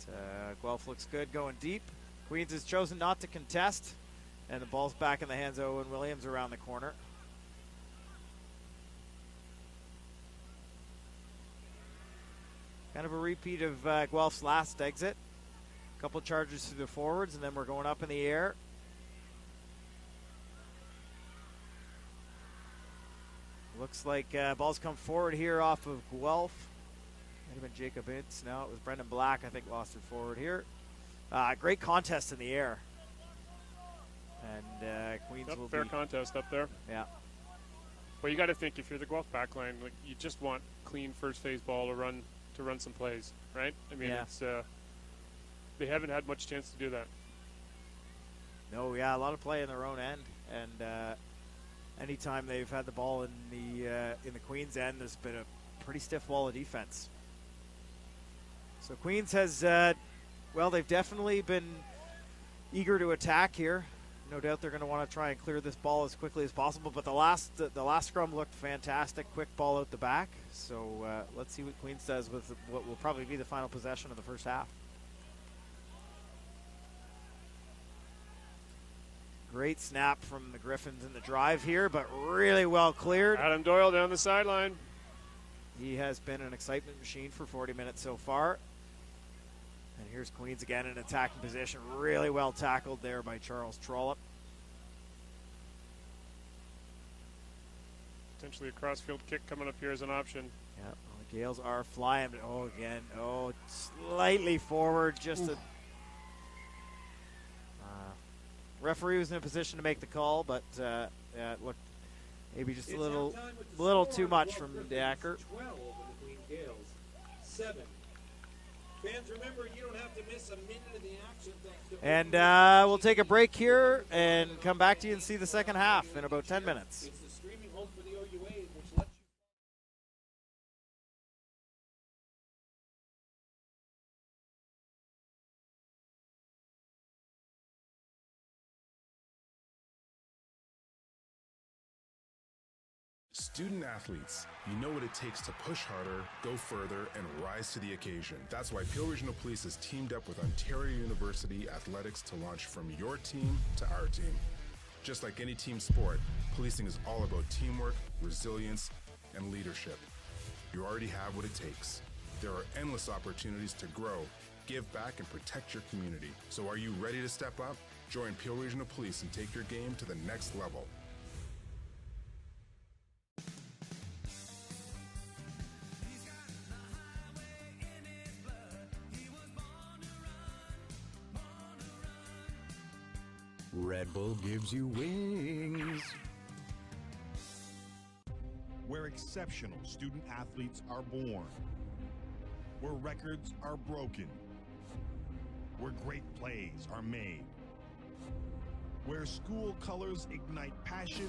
But, Guelph looks good going deep. Queens has chosen not to contest, and the ball's back in the hands of Owen Williams around the corner. Kind of a repeat of Guelph's last exit. A couple charges through the forwards, and then we're going up in the air. Looks like ball's come forward here off of Guelph. Might have been Jacob Ince. No, it was Brendan Black, I think, lost it forward here. Great contest in the air. And Queens will fair contest up there. Yeah. Well, you got to think if you're the Guelph backline, like you just want clean first phase ball to run some plays, right? I mean, it's they haven't had much chance to do that. No, yeah, a lot of play in their own end, and anytime they've had the ball in the Queens end, there's been a pretty stiff wall of defense. So Queens has, well, they've definitely been eager to attack here. No doubt they're going to want to try and clear this ball as quickly as possible, but the last scrum looked fantastic. Quick ball out the back. So let's see what Queens does with what will probably be the final possession of the first half. Great snap from the Griffins in the drive here, but really well cleared. Adam Doyle down the sideline. He has been an excitement machine for 40 minutes so far. And here's Queens again in attacking position. Really well tackled there by Charles Trollope. Potentially a crossfield kick coming up here as an option. Yeah, well, the Gales are flying. Oh, again. Oh, slightly forward. Just a referee was in a position to make the call, but yeah, it looked maybe just a little too much from Dacre. 12 over the Queen Gales. 7. Fans, remember, you don't have to miss a minute of the action. And we'll take a break here and come back to you and see the second half in about 10 minutes. It's the streaming home for the OUA, which lets you. Student athletes, you know what it takes to push harder, go further, and rise to the occasion. That's why Peel Regional Police has teamed up with Ontario University Athletics to launch From Your Team to Our Team. Just like any team sport, policing is all about teamwork, resilience, and leadership. You already have what it takes. There are endless opportunities to grow, give back, and protect your community. So are you ready to step up? Join Peel Regional Police and take your game to the next level. Red Bull gives you wings. Where exceptional student athletes are born. Where records are broken. Where great plays are made. Where school colors ignite passion.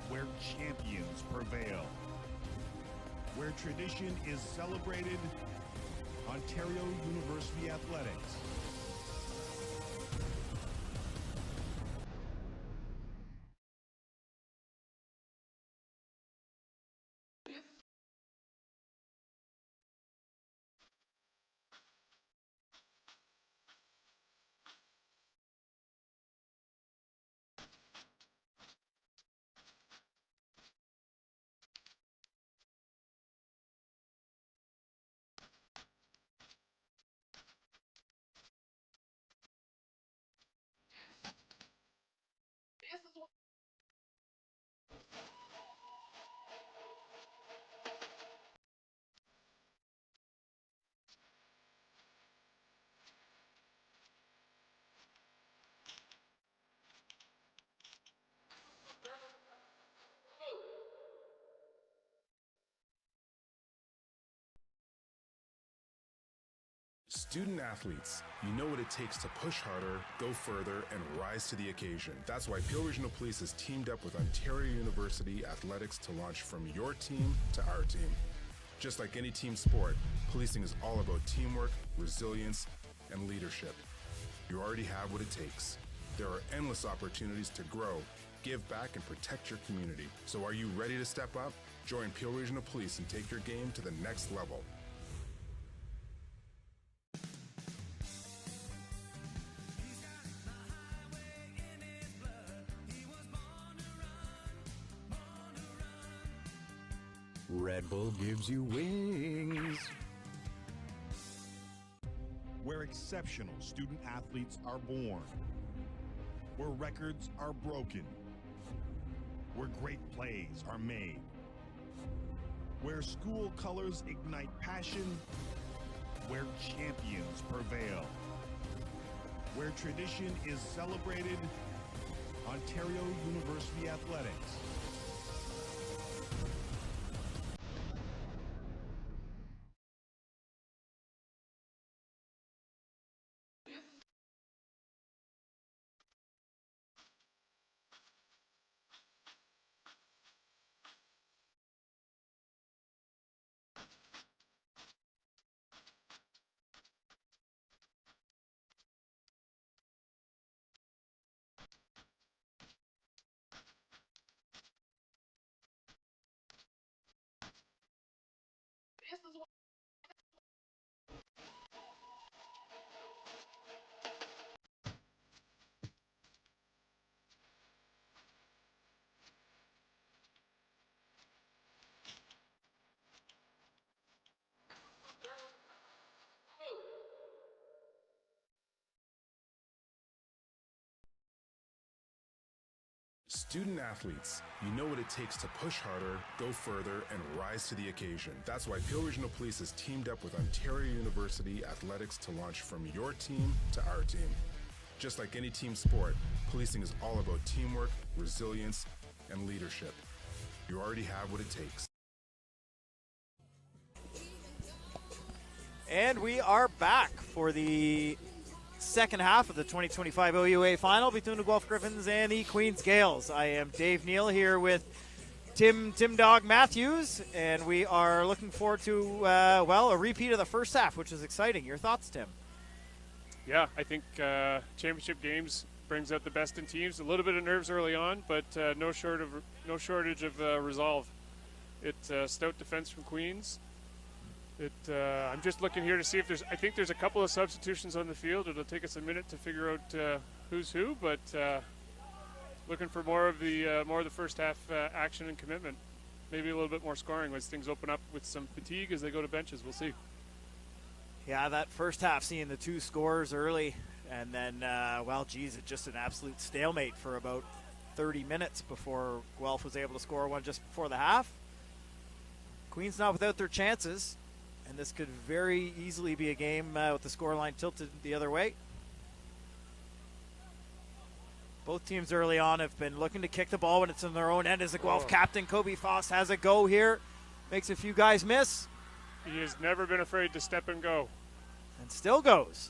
Where champions prevail. Where tradition is celebrated. Ontario University Athletics. Student athletes, you know what it takes to push harder, go further, and rise to the occasion. That's why Peel Regional Police has teamed up with Ontario University Athletics to launch from your team to our team. Just like any team sport, policing is all about teamwork, resilience, and leadership. You already have what it takes. There are endless opportunities to grow, give back, and protect your community. So are you ready to step up? Join Peel Regional Police and take your game to the next level. Red Bull gives you wings. Where exceptional student athletes are born. Where records are broken. Where great plays are made. Where school colors ignite passion. Where champions prevail. Where tradition is celebrated. Ontario University Athletics. Student athletes, you know what it takes to push harder, go further, and rise to the occasion. That's why Peel Regional Police has teamed up with Ontario University Athletics to launch from your team to our team. Just like any team sport, policing is all about teamwork, resilience, and leadership. You already have what it takes. And we are back for the second half of the 2025 OUA final between the Guelph Griffins and the Queens Gales. I am Dave Neal here with Tim Dog Matthews, and we are looking forward to, a repeat of the first half, which is exciting. Your thoughts, Tim? Yeah, I think championship games brings out the best in teams. A little bit of nerves early on, but no shortage of resolve. It's stout defense from Queens. I'm just looking here to see if I think there's a couple of substitutions on the field. It'll take us a minute to figure out who's who, but looking for more of the first half action and commitment. maybe a little bit more scoring as things open up with some fatigue as they go to benches. We'll see. Yeah, that first half, seeing the 2 scores early, and then, it's just an absolute stalemate for about 30 minutes before Guelph was able to score one just before the half. Queens not without their chances, and this could very easily be a game with the scoreline tilted the other way. Both teams early on have been looking to kick the ball when it's in their own end, as the Guelph captain, Kobe Foss, has a go here. Makes a few guys miss. He has never been afraid to step and go. And still goes.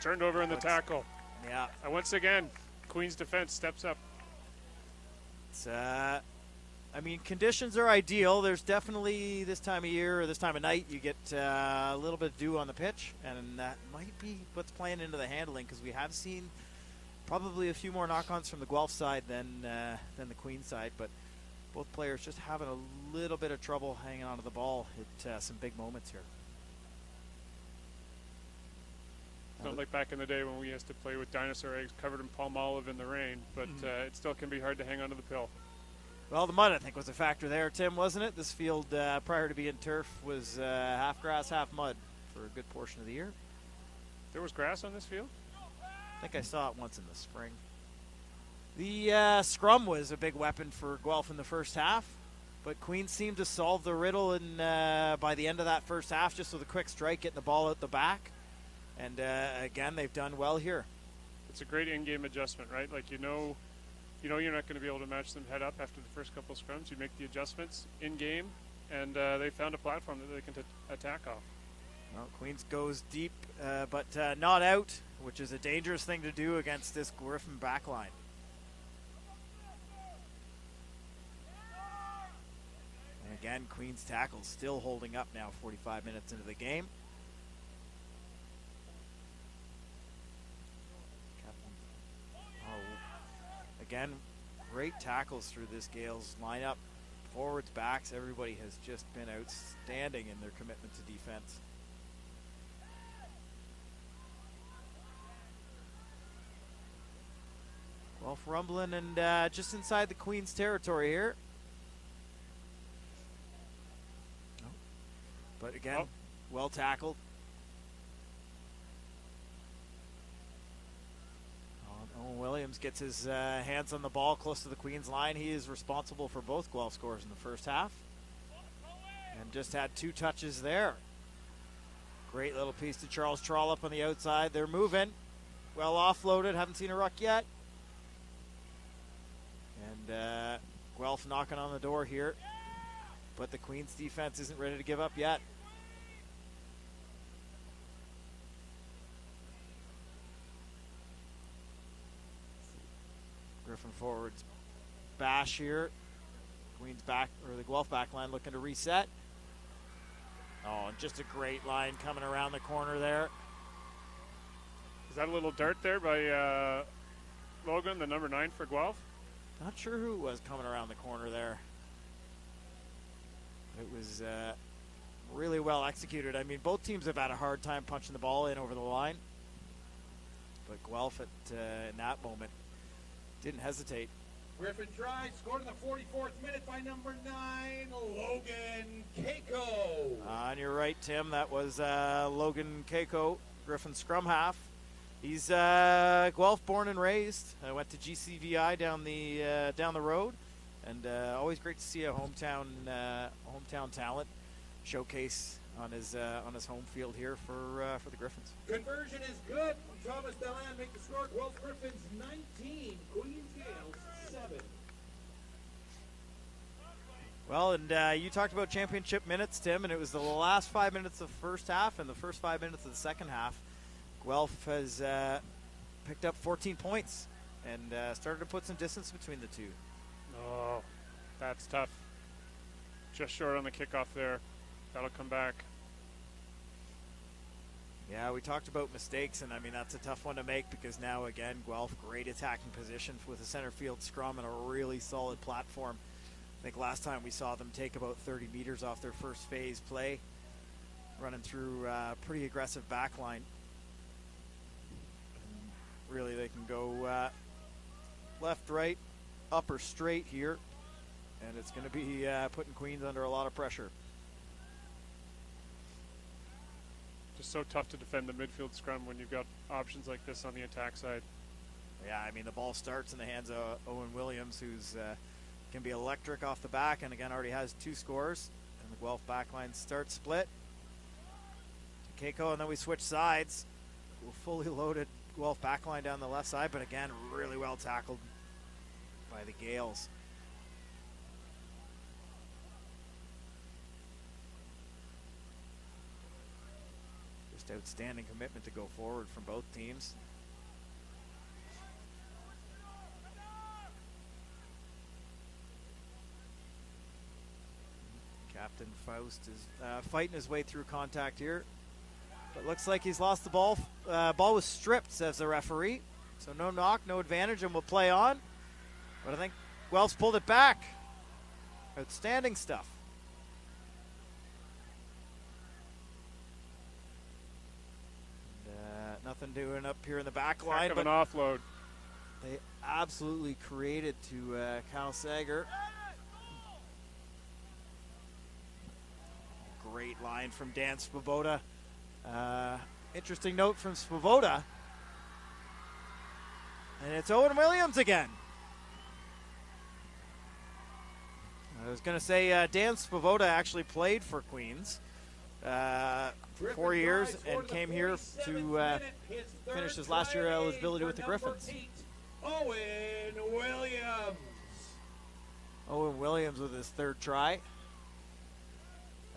Turned over in the tackle. Yeah. And once again, Queen's defense steps up. It's, conditions are ideal. There's definitely this time of year or this time of night you get a little bit of dew on the pitch, and that might be what's playing into the handling, because we have seen probably a few more knock-ons from the Guelph side than the Queen side, but both players just having a little bit of trouble hanging onto the ball at some big moments here. It's not like back in the day when we used to play with dinosaur eggs covered in palm olive in the rain, but it still can be hard to hang onto the pill. Well, the mud, I think, was a factor there, Tim, wasn't it? This field, prior to being turf, was half grass, half mud for a good portion of the year. There was grass on this field? I think I saw it once in the spring. The scrum was a big weapon for Guelph in the first half, but Queens seemed to solve the riddle by the end of that first half, just with a quick strike, getting the ball out the back. And again, they've done well here. It's a great in-game adjustment, right? Like, you know you're not going to be able to match them head up after the first couple of scrums. You make the adjustments in-game, and they found a platform that they can attack off. Well, Queens goes deep, but not out, which is a dangerous thing to do against this Griffin backline. And again, Queens tackle still holding up now 45 minutes into the game. Again, great tackles through this Gales lineup. Forwards, backs, everybody has just been outstanding in their commitment to defense. Guelph rumbling and just inside the Queen's territory here. But again, well tackled. Owen Williams gets his hands on the ball close to the Queen's line. He is responsible for both Guelph scores in the first half. And just had 2 touches there. Great little piece to Charles Trollop on the outside. They're moving. Well offloaded. Haven't seen a ruck yet. And Guelph knocking on the door here. But the Queen's defense isn't ready to give up yet. Griffin forwards bash here. Queen's back, or the Guelph back line looking to reset. Oh, and just a great line coming around the corner there. Is that a little dart there by Logan, the number 9 for Guelph? Not sure who it was coming around the corner there. It was really well executed. I mean, both teams have had a hard time punching the ball in over the line. But Guelph in that moment didn't hesitate. Griffin tries, scored in the 44th minute by number 9, Logan Keiko. And you're right, Tim. That was Logan Keiko, Griffin scrum half. He's Guelph born and raised. Went to GCVI down the road, and always great to see a hometown talent showcase on his home field here for the Griffins. Conversion is good. Thomas Delan make the score. Guelph Griffins 19, Queens Gales 7. Well, and you talked about championship minutes, Tim, and it was the last 5 minutes of the first half and the first 5 minutes of the second half. Guelph has picked up 14 points and started to put some distance between the two. Oh, that's tough. Just short on the kickoff there. That'll come back. Yeah, we talked about mistakes, and I mean, that's a tough one to make because now, again, Guelph, great attacking position with a center field scrum and a really solid platform. I think last time we saw them take about 30 meters off their first phase play, running through pretty aggressive back line. And really, they can go left, right, up or straight here. And it's going to be putting Queens under a lot of pressure. Just so tough to defend the midfield scrum when you've got options like this on the attack side. Yeah, I mean, the ball starts in the hands of Owen Williams, who's can be electric off the back, and again already has 2 scores. And the Guelph backline starts split. To Keiko, and then we switch sides. We're fully loaded Guelph backline down the left side, but again, really well tackled by the Gales. Just outstanding commitment to go forward from both teams. Captain Faust is fighting his way through contact here. But looks like he's lost the ball. Ball was stripped, says the referee. So no knock, no advantage, and we'll play on. But I think Guelph's pulled it back. Outstanding stuff. And, nothing doing up here in the back line. Heck of an offload. They absolutely created to Kyle Sager. Great line from Dan Svoboda. Interesting note from Svoboda. And it's Owen Williams again. I was going to say Dan Svoboda actually played for Queens 4 years and came here to finish his last year eligibility with the Griffins. Owen Williams. Owen Williams with his 3rd try.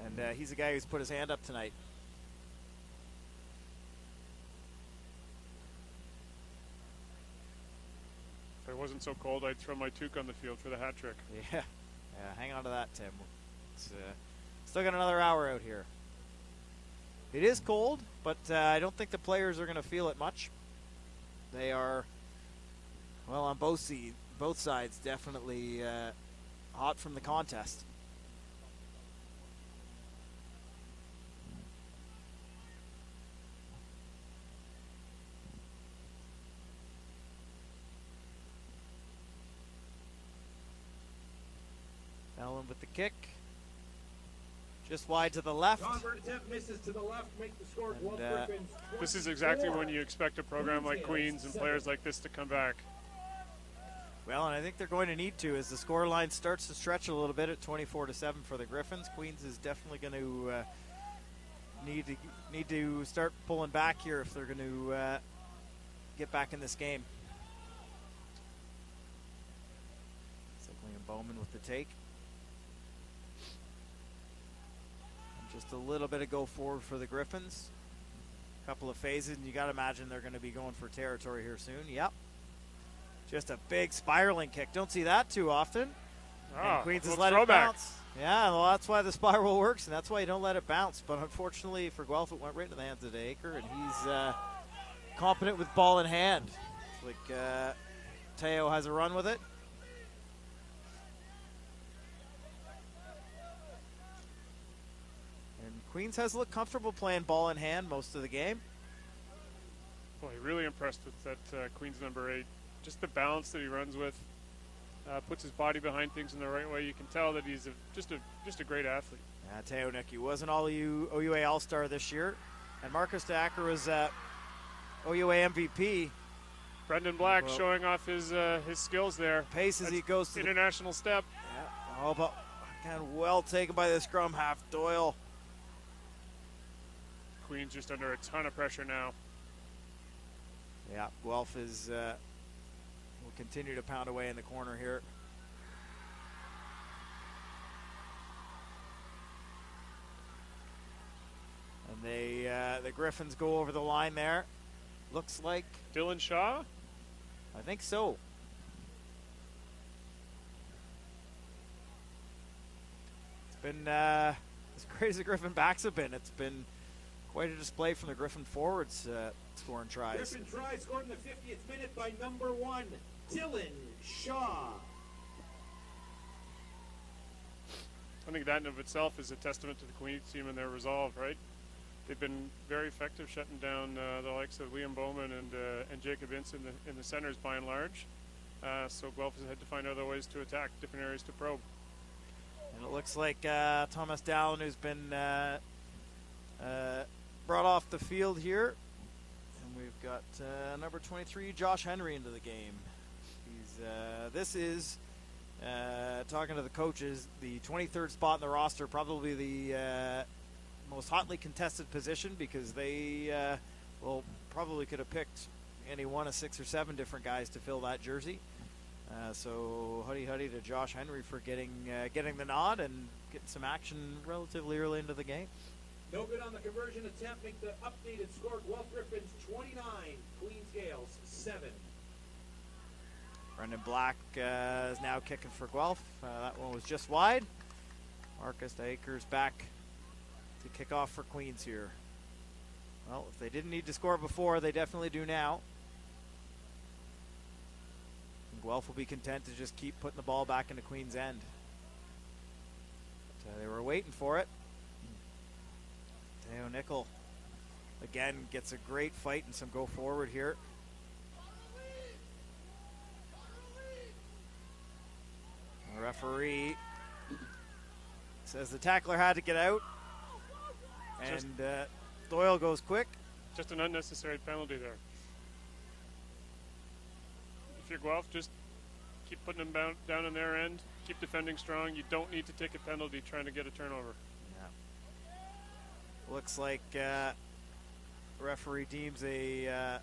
And he's the guy who's put his hand up tonight. If it wasn't so cold, I'd throw my toque on the field for the hat trick. Yeah, hang on to that, Tim. It's, still got another hour out here. It is cold, but I don't think the players are going to feel it much. They are, well, on both sides, definitely hot from the contest. Allen with the kick. Just wide to the left. Convert attempt misses to the left, make the score Guelph Griffins. This is exactly when you expect a program like Queens and players like this to come back. Well, and I think they're going to need to as the score line starts to stretch a little bit at 24-7 for the Griffins. Queens is definitely going to need to start pulling back here if they're going to get back in this game. Cycling and Bowman with the take. Just a little bit of go forward for the Griffins. A couple of phases, and you got to imagine they're going to be going for territory here soon. Yep. Just a big spiraling kick. Don't see that too often. And Queens has let it bounce. Yeah, well, that's why the spiral works, and that's why you don't let it bounce. But unfortunately for Guelph, it went right into the hands of Aker, and he's competent with ball in hand. It's like Teo has a run with it. Queens has looked comfortable playing ball in hand most of the game. Boy, really impressed with that Queens number 8. Just the balance that he runs with, puts his body behind things in the right way. You can tell that he's just a great athlete. Teo Nicky was an OUA All-Star this year, and Marcus de Acker was OUA MVP. Brendan Black showing off his skills there. Pace as he goes to international step. Yeah. Oh, but kind of well taken by the scrum half. Doyle. Queens just under a ton of pressure now. Yeah, Guelph is will continue to pound away in the corner here. And the Griffins go over the line there. Looks like Dylan Shaw? I think so. It's been as great as the Griffin backs have been. It's been quite a display from the Griffin forwards scoring tries. Griffin try scored in the 50th minute by number 1, Dylan Shaw. I think that in of itself is a testament to the Queens team and their resolve, right? They've been very effective shutting down the likes of Liam Bowman and Jacob Ince in the centers by and large. So Guelph has had to find other ways to attack, different areas to probe. And it looks like Thomas Dallin, who's been brought off the field here. And we've got number 23, Josh Henry, into the game. This is, talking to the coaches, the 23rd spot in the roster, probably the most hotly contested position, because they probably could have picked any one of 6 or 7 different guys to fill that jersey. So huddy to Josh Henry for getting the nod and getting some action relatively early into the game. No good on the conversion attempt. Make the updated score. Guelph Griffins 29, Queens Gales 7. Brendan Black is now kicking for Guelph. That one was just wide. Marcus Akers back to kick off for Queens here. Well, if they didn't need to score before, they definitely do now. And Guelph will be content to just keep putting the ball back into Queens' end. But, they were waiting for it. Teo Nickel again gets a great fight and some go forward here. The referee says the tackler had to get out, and Doyle goes quick. Just an unnecessary penalty there. If you're Guelph, just keep putting them down on their end, keep defending strong. You don't need to take a penalty trying to get a turnover. Yeah. Looks like referee deems a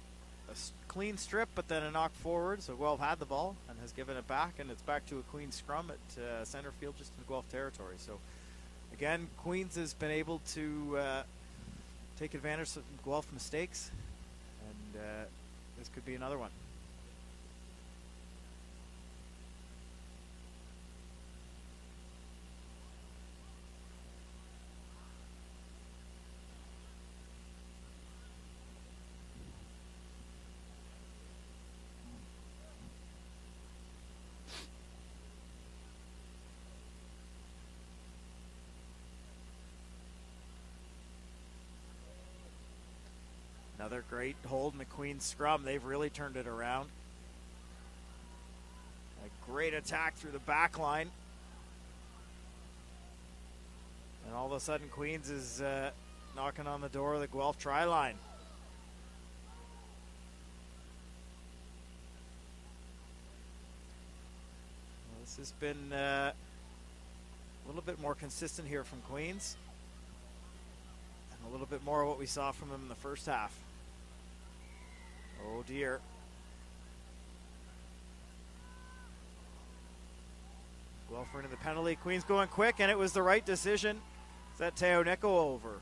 clean strip, but then a knock forward. So Guelph had the ball and has given it back, and it's back to a Queens scrum at center field, just in Guelph territory. So again, Queens has been able to take advantage of Guelph mistakes, and this could be another one. Another great hold in the Queens scrum. They've really turned it around. A great attack through the back line. And all of a sudden, Queens is knocking on the door of the Guelph try line. Well, this has been a little bit more consistent here from Queens. And a little bit more of what we saw from them in the first half. Oh dear. Guelph into the penalty. Queens going quick, and it was the right decision. Is that Teo Nickel over?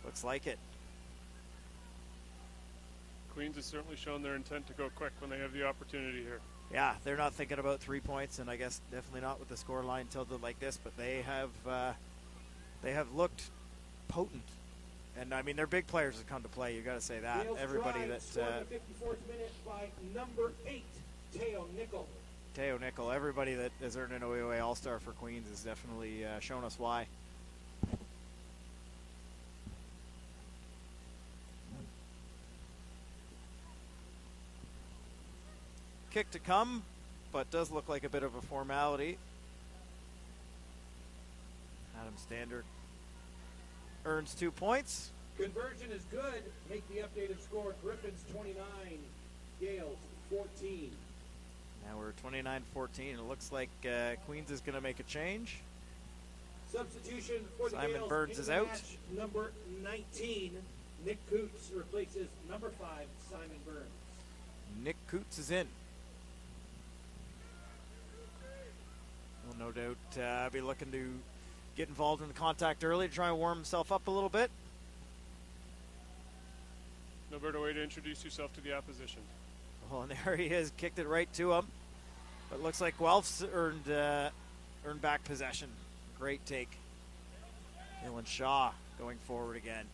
Looks like it. Queens has certainly shown their intent to go quick when they have the opportunity here. Yeah, they're not thinking about 3 points, and I guess definitely not with the score line tilted like this, but they have looked potent. And I mean, their big players have come to play. You got to say that. Gales Everybody drive, that scored in the 54th minute by number 8, Teo Nickel. Teo Nickel, everybody that has earned an OUA All-Star for Queens has definitely shown us why. Kick to come, but does look like a bit of a formality. Adam Standard earns 2 points. Conversion is good. Make the updated score. Griffins 29, Gales 14. Now we're 29-14. It looks like Queens is going to make a change. Substitution for the Simon Gales. Burns is in the out. match, number 19, Nick Coots replaces number 5, Simon Burns. Nick Coots is in. He'll no doubt be looking to get involved in the contact early to try and warm himself up a little bit. No better way to introduce yourself to the opposition. Well, and there he is, kicked it right to him. But looks like Guelph's earned back possession. Great take. Dylan Shaw going forward again.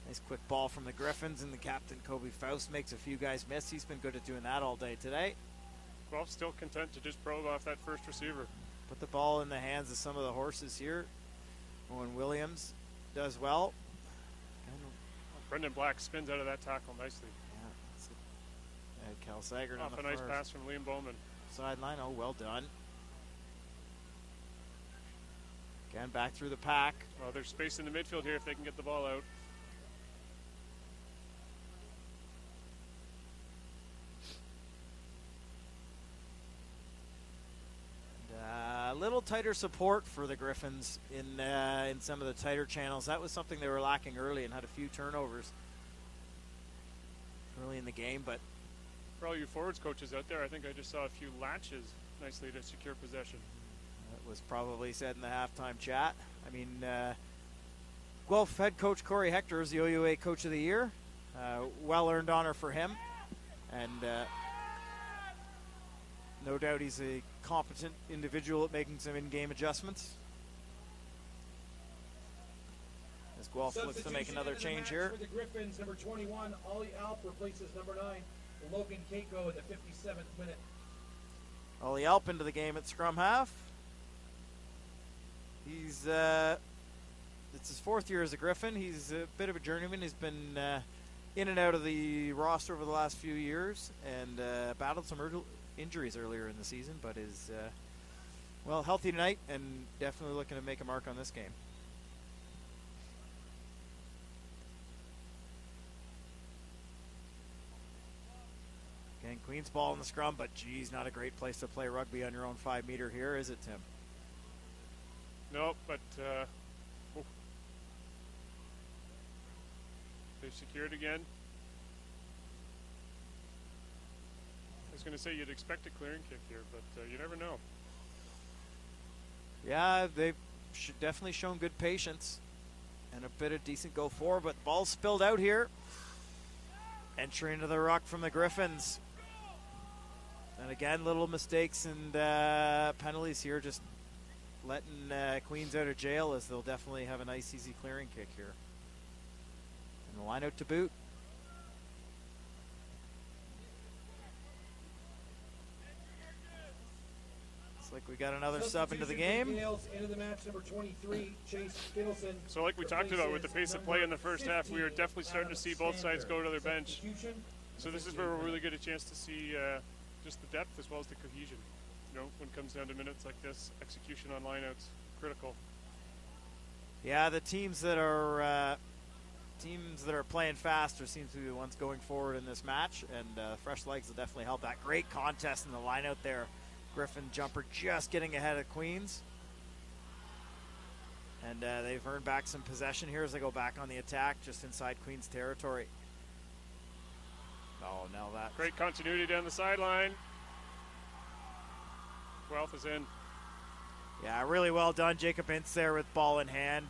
Nice quick ball from the Griffins, and the captain, Kobe Faust, makes a few guys miss. He's been good at doing that all day today. Guelph still content to just probe off that first receiver. Put the ball in the hands of some of the horses here. Owen Williams does well. Brendan Black spins out of that tackle nicely. Yeah, it's Cal Sagard on Off the a nice far pass from Liam Bowman. sideline. Oh, well done. Again, back through the pack. Well, there's space in the midfield here if they can get the ball out. A little tighter support for the Griffins in some of the tighter channels. That was something they were lacking early and had a few turnovers early in the game. But For all you forwards coaches out there, I think I just saw a few latches nicely to secure possession. that was probably said in the halftime chat. I mean, Guelph head coach Corey Hector is the OUA Coach of the Year. Well-earned honor for him. And no doubt he's a competent individual at making some in-game adjustments. As Guelph looks to make Substitution another into the change match here. For the Griffins, number 21, Ollie Alp replaces number 9, Logan Keiko in the 57th minute. Ollie Alp into the game at scrum half. He's it's his 4th year as a Griffin. He's a bit of a journeyman. He's been in and out of the roster over the last few years and battled some injuries earlier in the season, but is well, healthy tonight and definitely looking to make a mark on this game. Again, Queen's ball in the scrum, but geez, not a great place to play rugby on your own 5 meter here, is it, Tim? No, but they've secured again. I was going to say you'd expect a clearing kick here, but you never know. Yeah, they've definitely shown good patience and a bit of decent go forward, but the ball spilled out here. Entry into the ruck from the Griffins. And again, little mistakes and penalties here, just letting Queens out of jail, as they'll definitely have a nice, easy clearing kick here. And the line out to boot. Looks like we got another sub into the game. Gales into the match, number 23, Chase Fiddleson. So like we talked about with the pace of play in the first half, we are definitely starting to see both sides go to their bench. So this is where we'll really get a chance to see just the depth as well as the cohesion. You know, when it comes down to minutes like this, execution on lineouts, critical. Yeah, the teams that are playing faster seem to be the ones going forward in this match, and fresh legs will definitely help. That great contest in the lineout there. Griffin jumper just getting ahead of Queens. And they've earned back some possession here as they go back on the attack just inside Queens territory. Oh, no, that. Great continuity down the sideline. Guelph is in. Yeah, really well done. Jacob Ince there with ball in hand.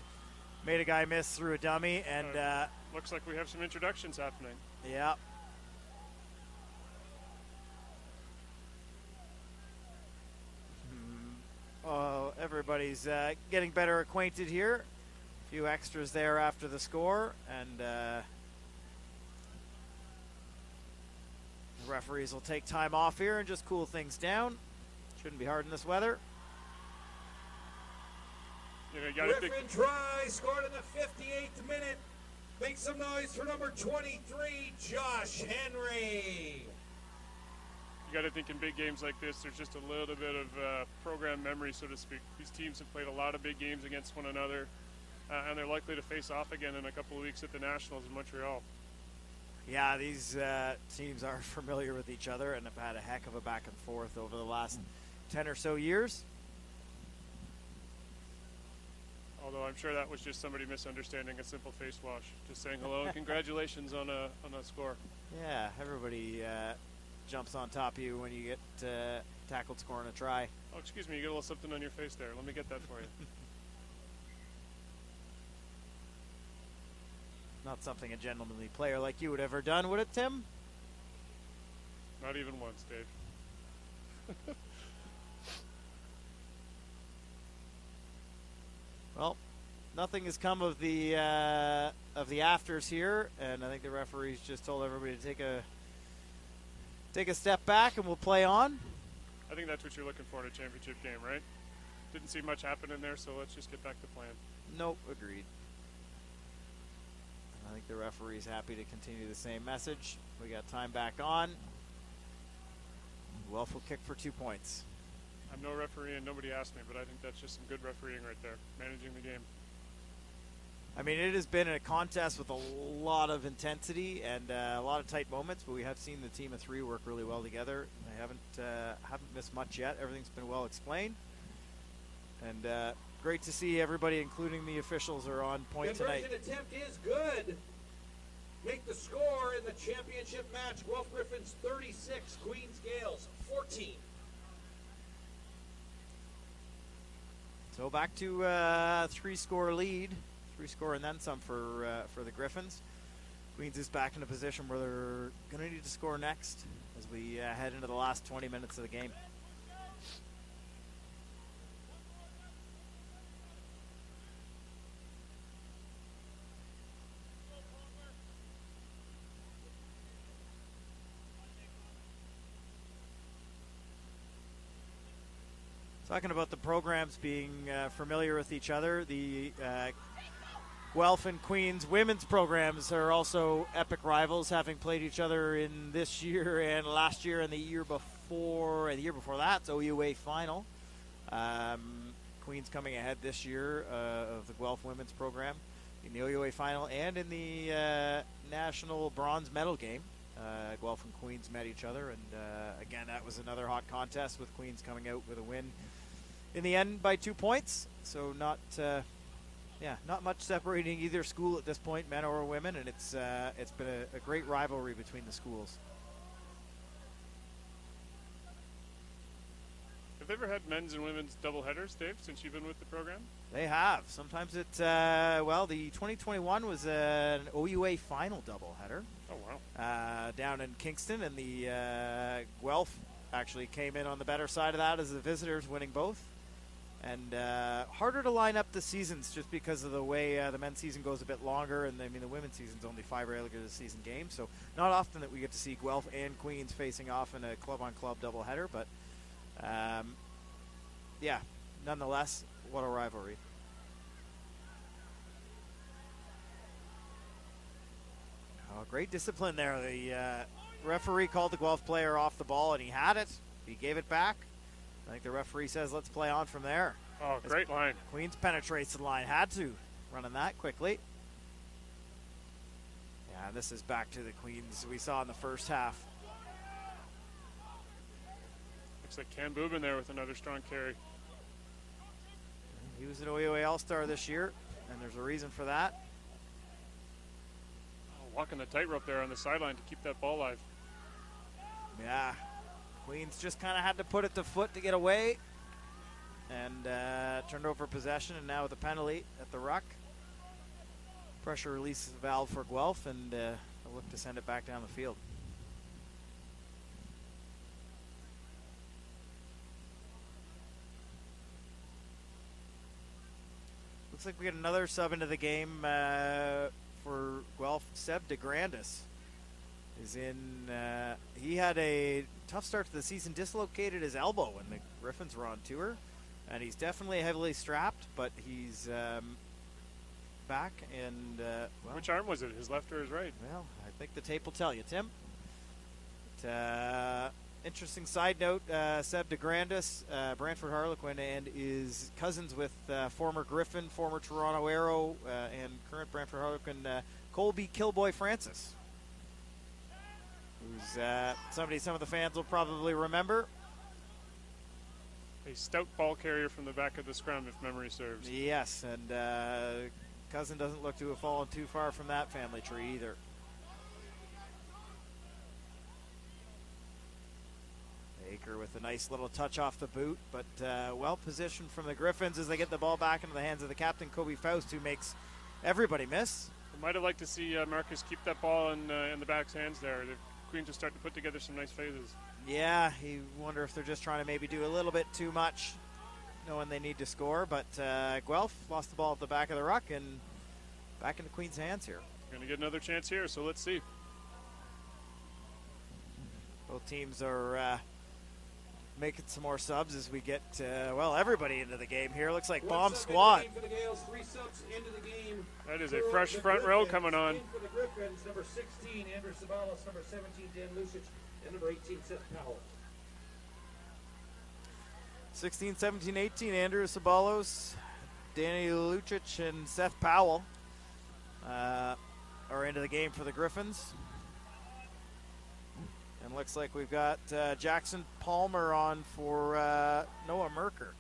Made a guy miss through a dummy, and looks like we have some introductions happening. yeah. Oh, everybody's getting better acquainted here. A few extras there after the score, and the referees will take time off here and just cool things down. Shouldn't be hard in this weather. You know, you gotta think. Griffin try, scored in the 58th minute. Make some noise for number 23, Josh Henry. You got to think in big games like this, there's just a little bit of program memory, so to speak. These teams have played a lot of big games against one another, and they're likely to face off again in a couple of weeks at the Nationals in Montreal. Yeah, these teams are familiar with each other and have had a heck of a back and forth over the last 10 or so years. Although I'm sure that was just somebody misunderstanding a simple face wash, just saying hello and congratulations on a score. Yeah, everybody jumps on top of you when you get tackled scoring a try. Oh, excuse me, you got a little something on your face there. Let me get that for you. Not something a gentlemanly player like you would ever done, would it, Tim? Not even once, Dave. Well, nothing has come of the afters here, and I think the referees just told everybody to take a step back, and we'll play on. I think that's what you're looking for in a championship game, right? Didn't see much happen in there, so let's just get back to plan. Nope, agreed. I think the referee's happy to continue the same message. We got time back on. Guelph will kick for 2 points. I'm no referee and nobody asked me, but I think that's just some good refereeing right there, managing the game. I mean, it has been a contest with a lot of intensity and a lot of tight moments, but we have seen the team of 3 work really well together. They haven't missed much yet. Everything's been well explained. And great to see everybody, including the officials, are on point tonight. Conversion attempt is good. Make the score in the championship match. Guelph Griffins 36, Queens Gales 14. So back to 3-score lead. 3-score and then some for the Griffins. Queens is back in a position where they're going to need to score next as we head into the last 20 minutes of the game. Talking about the programs being familiar with each other, the Guelph and Queens women's programs are also epic rivals, having played each other in this year and last year and the year before that. It's OUA final. Queens coming ahead this year of the Guelph women's program in the OUA final and in the national bronze medal game. Guelph and Queens met each other, and again, that was another hot contest with Queens coming out with a win in the end by 2 points. So not much separating either school at this point, men or women, and it's been a great rivalry between the schools. Have they ever had men's and women's doubleheaders, Dave, since you've been with the program? They have. Sometimes it's the 2021 was an OUA final doubleheader. Oh wow! Down in Kingston, and the Guelph actually came in on the better side of that as the visitors, winning both. And harder to line up the seasons just because of the way the men's season goes a bit longer, and I mean the women's season's only 5 regular season games, so not often that we get to see Guelph and Queens facing off in a club-on-club doubleheader. But nonetheless, what a rivalry. Oh, great discipline there. The referee called the Guelph player off the ball, and he had it. He gave it back. I think the referee says, let's play on from there. Oh, great line. Queens penetrates the line. Had to. Running that quickly. Yeah, this is back to the Queens we saw in the first half. Looks like Cam Boobin there with another strong carry. He was an OUA All-Star this year, and there's a reason for that. Oh, walking the tightrope there on the sideline to keep that ball alive. Yeah. Queens just kind of had to put it to foot to get away, and turned over possession, and now with a penalty at the ruck. Pressure release valve for Guelph, and they'll look to send it back down the field. Looks like we get another sub into the game for Guelph. Seb DeGrandis is in. He had a tough start to the season, dislocated his elbow when the Griffins were on tour, and he's definitely heavily strapped, but he's back. And which arm was it, his left or his right? Well, I think the tape will tell you, Tim. But, interesting side note, Seb DeGrandis, Brantford Harlequin, and is cousins with former Griffin, former Toronto Arrow, and current Brantford Harlequin Colby Killboy Francis, who's somebody some of the fans will probably remember. A stout ball carrier from the back of the scrum, if memory serves. Yes, and cousin doesn't look to have fallen too far from that family tree either. Baker with a nice little touch off the boot, but well positioned from the Griffins as they get the ball back into the hands of the captain, Kobe Faust, who makes everybody miss. I might have liked to see Marcus keep that ball in the back's hands there. The Queens are starting to put together some nice phases. Yeah, you wonder if they're just trying to maybe do a little bit too much, knowing they need to score. But Guelph lost the ball at the back of the ruck and back into Queens' hands here. Going to get another chance here, so let's see. Both teams are making some more subs as we get, everybody into the game here. Looks like bomb squad. For the Gales, 3 subs into the game. That is a fresh front row coming on. For the Griffins, number 16, Andrew Sabalos, number 17, Dan Lucic, and number 18, Seth Powell. 16, 17, 18, Andrew Sabalos, Danny Lucic, and Seth Powell are into the game for the Griffins. And looks like we've got Jackson Palmer on for Noah Merker.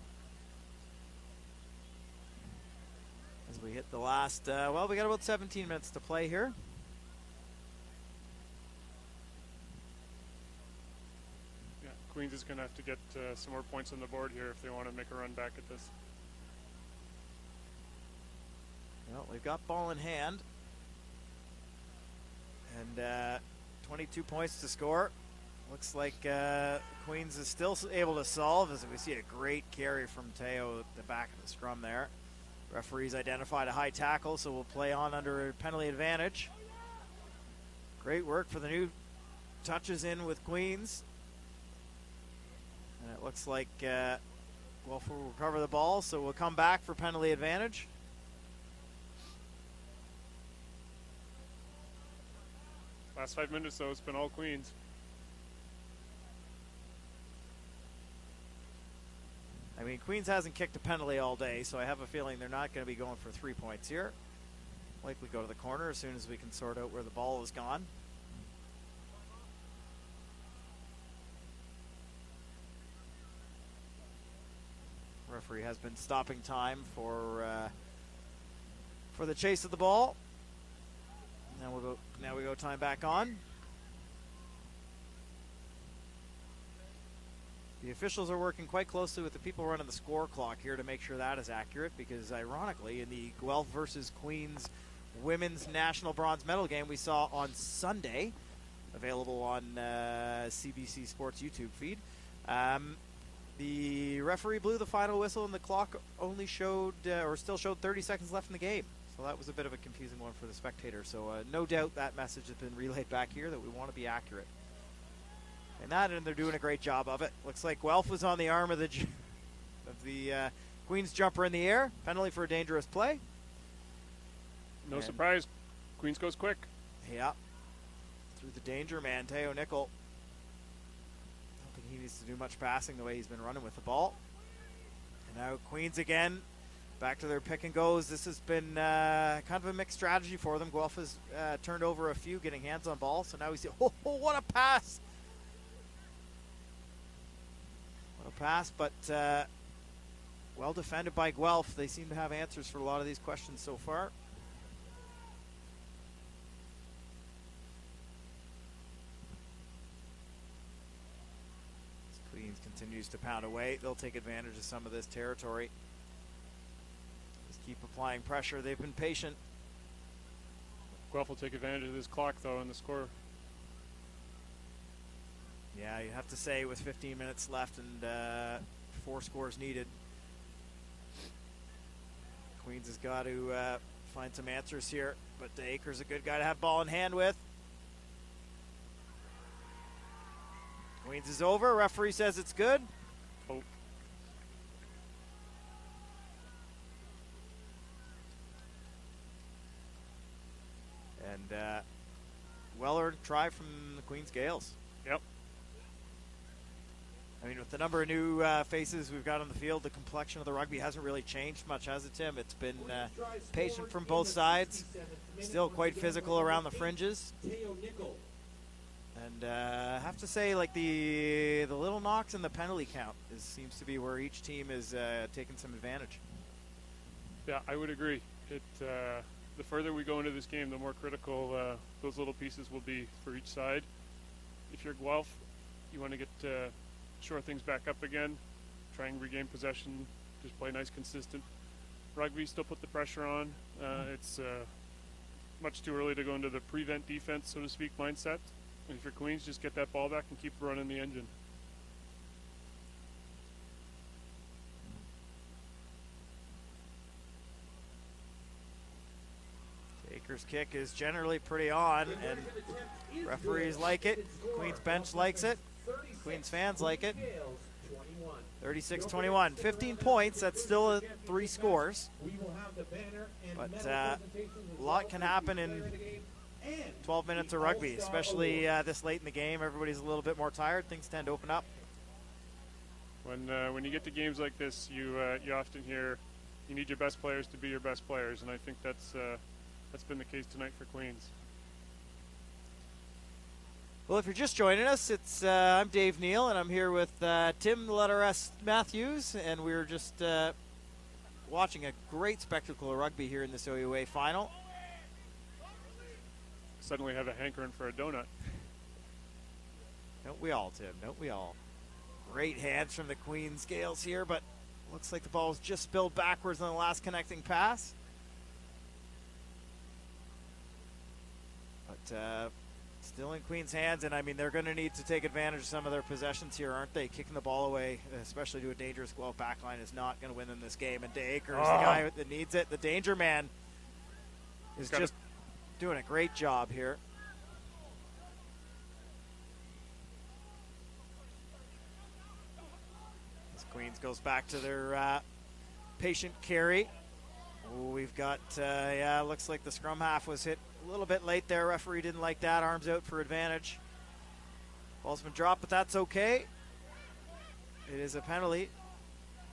As we hit the last, well, we got about 17 minutes to play here. Yeah, Queens is going to have to get some more points on the board here if they want to make a run back at this. Well, we've got ball in hand. And 22 points to score. Looks like Queens is still able to solve, as we see a great carry from Teo at the back of the scrum there. Referees identified a high tackle, so we'll play on under a penalty advantage. Great work for the new touches in with Queens. And it looks like Guelph will recover the ball, so we'll come back for penalty advantage. Last 5 minutes, though, it's been all Queens. I mean, Queens hasn't kicked a penalty all day, so I have a feeling they're not going to be going for 3 points here. Likely go to the corner as soon as we can sort out where the ball has gone. Referee has been stopping time for the chase of the ball. Now we go time back on. The officials are working quite closely with the people running the score clock here to make sure that is accurate, because ironically in the Guelph versus Queens women's national bronze medal game we saw on Sunday, available on CBC Sports YouTube feed, the referee blew the final whistle and the clock only showed or still showed 30 seconds left in the game. So that was a bit of a confusing one for the spectator. So no doubt that message has been relayed back here that we want to be accurate. And they're doing a great job of it. Looks like Guelph was on the arm of the Queens jumper in the air. Penalty for a dangerous play. No surprise. Queens goes quick. Yeah. Through the danger man, Teo Nickel. I don't think he needs to do much passing the way he's been running with the ball. And now Queens again. Back to their pick and goes. This has been kind of a mixed strategy for them. Guelph has turned over a few, getting hands on ball. So now we see, oh, what a pass! What a pass, but well defended by Guelph. They seem to have answers for a lot of these questions so far. As Queens continues to pound away, they'll take advantage of some of this territory. Keep applying pressure. They've been patient. Guelph will take advantage of this clock, though, and the score. Yeah, you have to say with 15 minutes left and 4 scores needed, Queens has got to find some answers here. But Akers a good guy to have ball in hand with. Queens is over. Referee says it's good. Oh. And well-earned try from the Queens Gales. Yep. I mean, with the number of new faces we've got on the field, the complexion of the rugby hasn't really changed much, has it, Tim? It's been patient from both sides, still quite physical around the fringes. And I have to say, like, the little knocks and the penalty count seems to be where each team is taking some advantage. Yeah, I would agree. The further we go into this game, the more critical those little pieces will be for each side. If you're Guelph, you want to get shore things back up again, try and regain possession, just play nice, consistent rugby, still put the pressure on. It's much too early to go into the prevent defense, so to speak, mindset. And if you're Queens, just get that ball back and keep running the engine. Akers' kick is generally pretty on, and referees like it. Queens bench likes it. Queens fans like it. 36-21. 15 points. That's still 3 scores. But a lot can happen in 12 minutes of rugby, especially this late in the game. Everybody's a little bit more tired. Things tend to open up. When you get to games like this, you often hear you need your best players to be your best players, and I think that's been the case tonight for Queens. Well, if you're just joining us, it's I'm Dave Neal, and I'm here with Tim the letter S Matthews, and we're just watching a great spectacle of rugby here in this OUA final. Suddenly have a hankering for a donut. Don't we all, Tim? Don't we all? Great hands from the Queens Gales here, but looks like the ball was just spilled backwards on the last connecting pass. But still in Queens' hands, and I mean, they're going to need to take advantage of some of their possessions here, aren't they? Kicking the ball away, especially to a dangerous Guelph backline, is not going to win them this game. And DeAkers, the guy that needs it, the danger man, is just doing a great job here. As Queens goes back to their patient carry. We've got, looks like the scrum half was hit a little bit late there. Referee didn't like that. Arms out for advantage. Ball's been dropped, but that's okay. It is a penalty.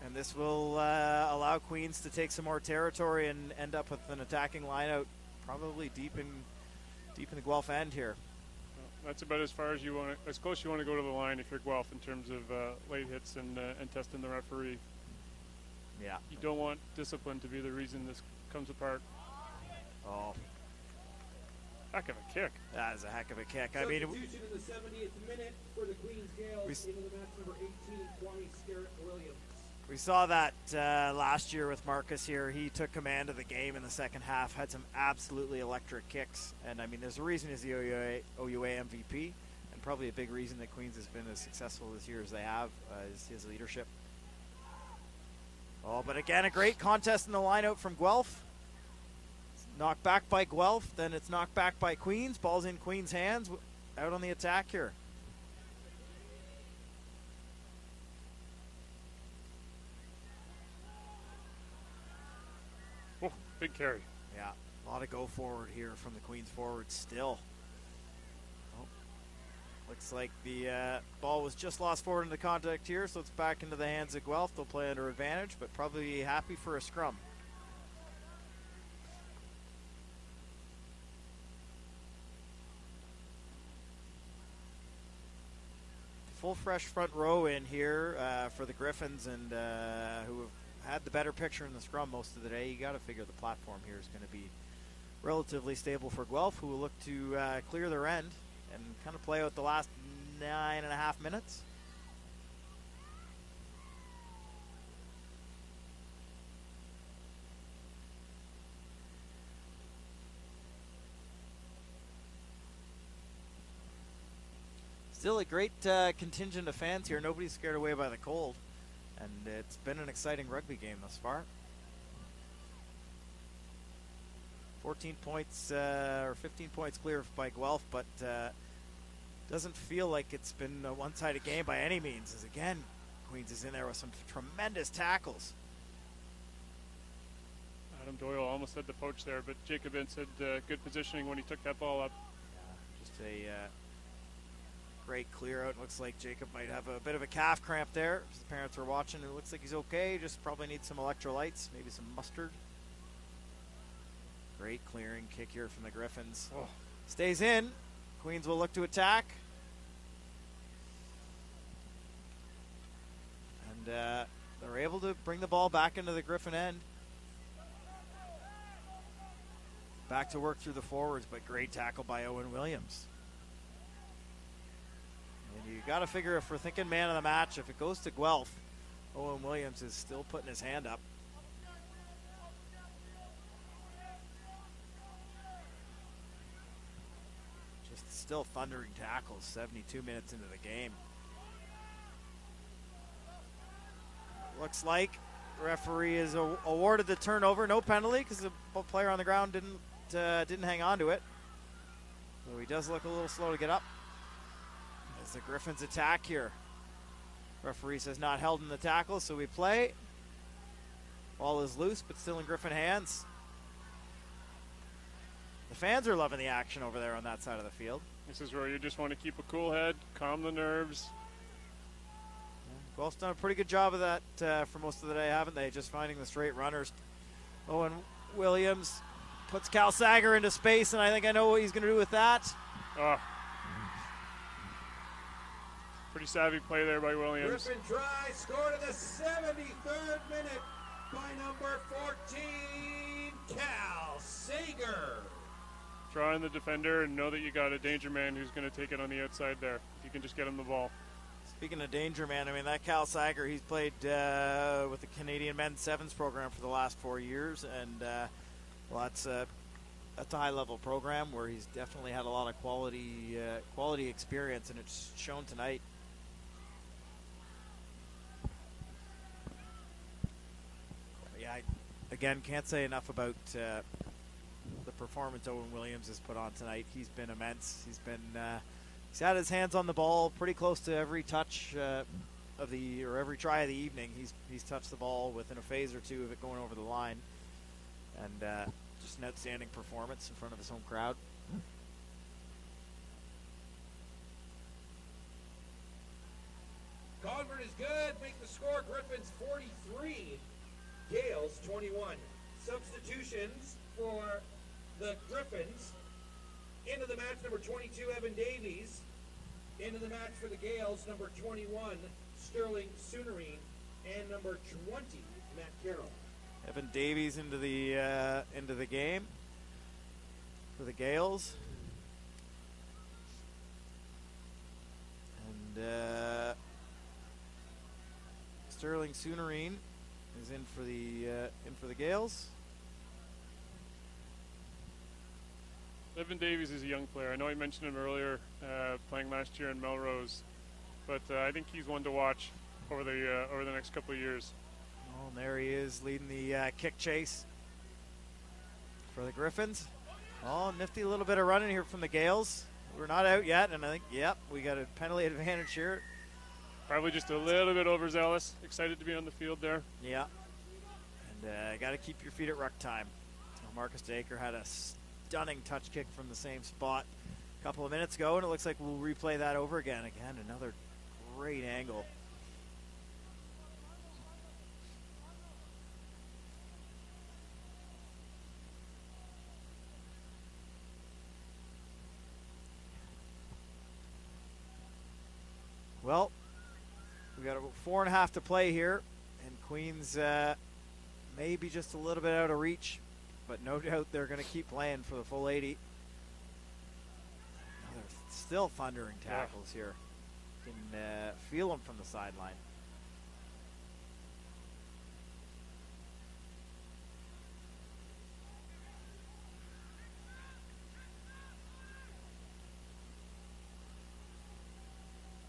And this will allow Queens to take some more territory and end up with an attacking lineout, probably deep in the Guelph end here. That's about as far as you want, as close you want to go to the line if you're Guelph in terms of late hits and testing the referee. Yeah. You don't want discipline to be the reason this comes apart. Oh. Heck of a kick. That is a heck of a kick. I mean, Substitution in the 70th minute for the Queens Gales into the match number 18, Kwame Skerritt-Williams. we saw that last year with Marcus here. He took command of the game in the second half, had some absolutely electric kicks. And I mean, there's a reason he's the OUA MVP, and probably a big reason that Queens has been as successful this year as they have is his leadership. Oh, but again, a great contest in the lineout from Guelph. It's knocked back by Guelph, then it's knocked back by Queens. Ball's in Queens' hands, out on the attack here. Oh, big carry. Yeah, a lot of go forward here from the Queens forwards still. Oh, looks like the ball was just lost forward into contact here, so it's back into the hands of Guelph. They'll play under advantage, but probably happy for a scrum. Full fresh front row in here for the Griffins, and who have had the better picture in the scrum most of the day. You got to figure the platform here is going to be relatively stable for Guelph, who will look to clear their end and kind of play out the last 9.5 minutes. Still a great contingent of fans here. Nobody's scared away by the cold. And it's been an exciting rugby game thus far. 14 points, or 15 points clear by Guelph, but doesn't feel like it's been a one-sided game by any means. As again, Queens is in there with some tremendous tackles. Adam Doyle almost had the poach there, but Jacob Ince had good positioning when he took that ball up. Yeah, just a great clear out. Looks like Jacob might have a bit of a calf cramp there. His parents are watching. It looks like he's okay. Just probably needs some electrolytes, maybe some mustard. Great clearing kick here from the Griffins. Oh. Stays in. Queens will look to attack. And they're able to bring the ball back into the Griffin end. Back to work through the forwards, but great tackle by Owen Williams. And you got to figure, if we're thinking man of the match, if it goes to Guelph, Owen Williams is still putting his hand up. Just still thundering tackles 72 minutes into the game. Looks like the referee is awarded the turnover. No penalty because the player on the ground didn't hang on to it. So he does look a little slow to get up. As the Griffins attack here. Referee says not held in the tackle, so we play. Ball is loose, but still in Griffin hands. The fans are loving the action over there on that side of the field. This is where you just want to keep a cool head, calm the nerves. Guelph's done a pretty good job of that for most of the day, haven't they? Just finding the straight runners. Owen Williams puts Cal Sager into space, and I think I know what he's going to do with that. Oh. Pretty savvy play there by Williams. Griffin try, scored in the 73rd minute by number 14, Cal Sager. Draw in the defender and know that you got a danger man who's going to take it on the outside there. If you can just get him the ball. Speaking of danger man, I mean, that Cal Sager, he's played with the Canadian men's sevens program for the last 4 years, and well, that's a high-level program where he's definitely had a lot of quality experience, and it's shown tonight. Yeah, I, again, can't say enough about the performance Owen Williams has put on tonight. He's been immense. He's had his hands on the ball pretty close to every touch every try of the evening. He's touched the ball within a phase or two of it going over the line, and just an outstanding performance in front of his home crowd. Convert is good. Make the score. Griffins 43, Gales 21. Substitutions for the Griffins. Into the match, number 22, Evan Davies. Into the match for the Gales, number 21, Sterling Sunarine. And number 20, Matt Carroll. Evan Davies into the game for the Gales. And Sterling Sunarine is in for the Gales. Evan Davies is a young player. I know I mentioned him earlier, playing last year in Melrose, but I think he's one to watch over the next couple of years. Oh, and there he is leading the kick chase for the Griffins. Oh, nifty little bit of running here from the Gales. We're not out yet, and I think, yep, we got a penalty advantage here. Probably just a little bit overzealous. Excited to be on the field there. Yeah. And got to keep your feet at ruck time. Marcus Dacre had a stunning touch kick from the same spot a couple of minutes ago, and it looks like we'll replay that over again. Again, another great angle. Well, we got about 4.5 to play here, and Queens may be just a little bit out of reach, but no doubt they're going to keep playing for the full 80. Oh, they're still thundering tackles here. You can feel them from the sideline.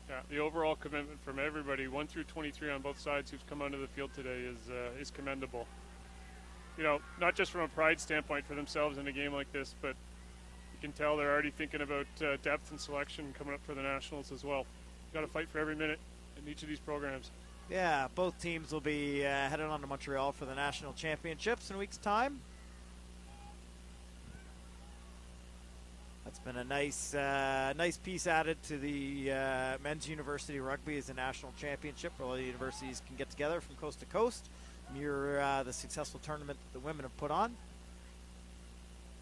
Yeah, the overall commitment from everybody, 1 through 23 on both sides, who's come onto the field today is commendable. You know, not just from a pride standpoint for themselves in a game like this, but you can tell they're already thinking about depth and selection coming up for the Nationals as well. Got to fight for every minute in each of these programs. Yeah, both teams will be headed on to Montreal for the National Championships in a week's time. That's been a nice piece added to the men's university rugby as a national championship where all the universities can get together from coast to coast, mirror the successful tournament that the women have put on.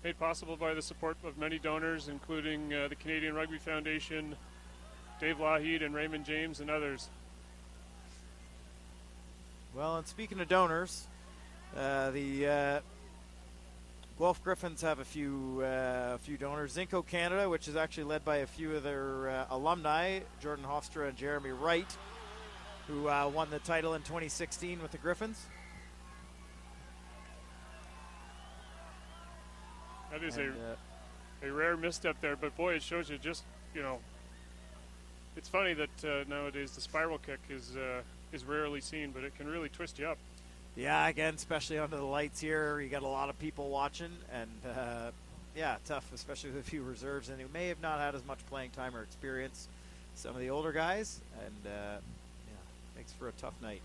Made possible by the support of many donors, including the Canadian Rugby Foundation, Dave Lougheed and Raymond James and others. Well, and speaking of donors, the Guelph Griffins have a few donors. Zinco Canada, which is actually led by a few of their alumni, Jordan Hofstra and Jeremy Wright, who won the title in 2016 with the Griffins. That is a rare misstep there, but boy, it shows you just, you know, it's funny that nowadays the spiral kick is rarely seen, but it can really twist you up. Yeah, again, especially under the lights here, you got a lot of people watching, and yeah, tough, especially with a few reserves, and who may have not had as much playing time or experience, some of the older guys, and yeah, makes for a tough night.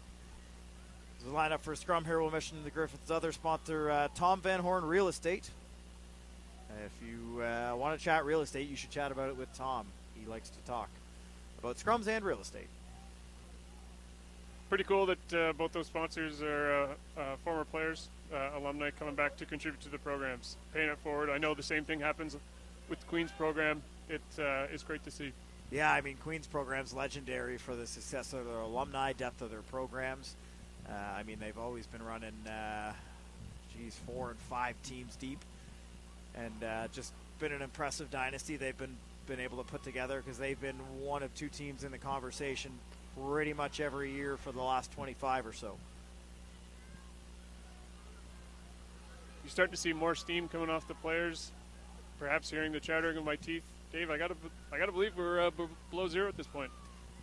So the lineup for Scrum here will mention the Griffins' other sponsor, Tom Van Horn Real Estate. If you want to chat real estate, you should chat about it with Tom. He likes to talk about scrums and real estate. pretty cool that both those sponsors are former players, alumni coming back to contribute to the programs, paying it forward. I know the same thing happens with the Queen's program. It's great to see. Yeah, I mean, Queen's program's legendary for the success of their alumni, depth of their programs. I mean, they've always been running, 4 and 5 teams deep, and just been an impressive dynasty they've been able to put together, because they've been one of 2 teams in the conversation pretty much every year for the last 25 or so. You start to see more steam coming off the players. Perhaps hearing the chattering of my teeth. Dave, I gotta believe we're below zero at this point.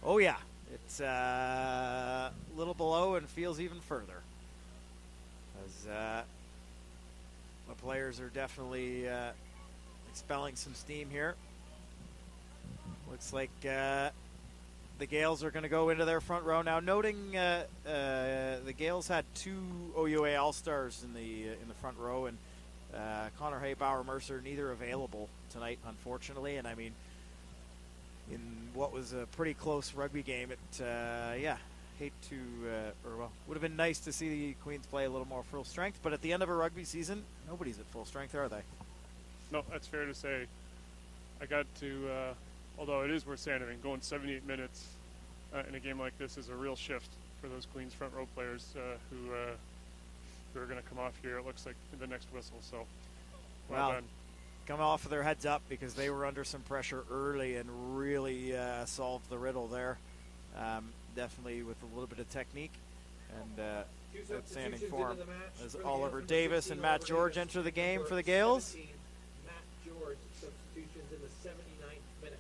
Oh yeah, it's a little below and feels even further, as the players are definitely expelling some steam here. Looks like the Gales are going to go into their front row now. Noting the Gales had 2 OUA All-Stars in the front row, and Connor Haybauer Mercer neither available tonight, unfortunately. And I mean, in what was a pretty close rugby game, would have been nice to see the Queens play a little more full strength. But at the end of a rugby season, nobody's at full strength, are they? No, that's fair to say. I got to, although it is worth saying, I mean, going 78 minutes in a game like this is a real shift for those Queens front row players who are going to come off here, it looks like, in the next whistle. So, well done. Come off of their heads up, because they were under some pressure early and really solved the riddle there. Definitely with a little bit of technique and outstanding form, as Oliver Davis and Matt George enter the game for the Gales. Matt George substitutions in the 79th minute.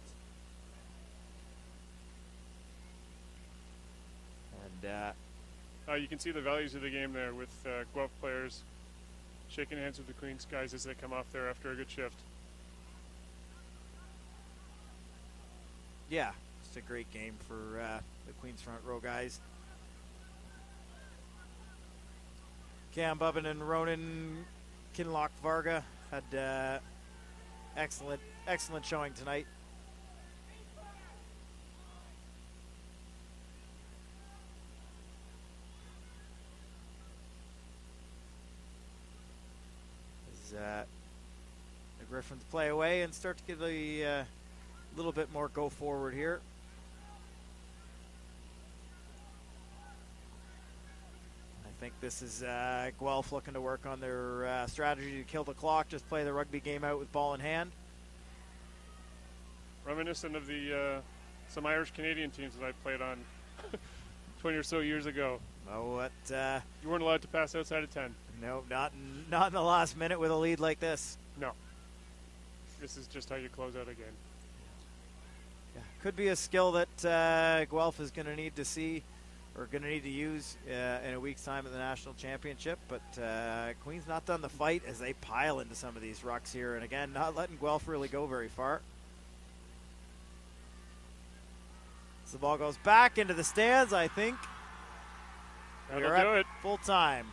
And you can see the values of the game there with Guelph players shaking hands with the Queens guys as they come off there after a good shift. Yeah, just a great game for the Queens front row guys. Cam Bubbin and Ronan Kinlock Varga had excellent showing tonight. The Griffins play away and start to get a little bit more go forward here. I think this is Guelph looking to work on their strategy to kill the clock, just play the rugby game out with ball in hand. Reminiscent of the some Irish Canadian teams that I played on 20 or so years ago. Oh, what? You weren't allowed to pass outside of 10. No, not in the last minute with a lead like this. No. This is just how you close out a game. Yeah, could be a skill that Guelph is going to need to see, or going to need to use in a week's time at the national championship. But Queen's not done the fight as they pile into some of these rucks here, and again, not letting Guelph really go very far. So the ball goes back into the stands, I think. That'll do it. Full time.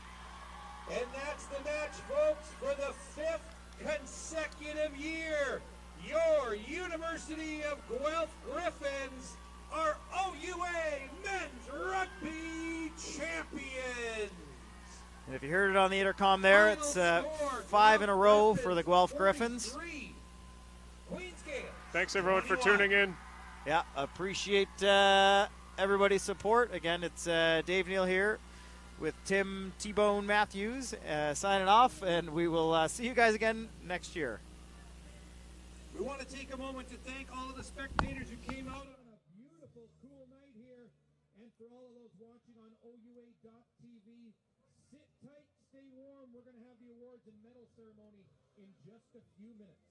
And that's the match, folks, for the 5th consecutive year. Your University of Guelph Griffins are OUA Men's Rugby Champions. And if you heard it on the intercom there, it's 5 in a row for the Guelph Griffins. Thanks, everyone, for tuning in. Yeah, appreciate everybody's support. Again, it's Dave Neal here with Tim T-Bone Matthews signing off, and we will see you guys again next year. We want to take a moment to thank all of the spectators who came out on a beautiful, cool night here, and for all of those watching on OUA.tv, sit tight, stay warm. We're going to have the awards and medal ceremony in just a few minutes.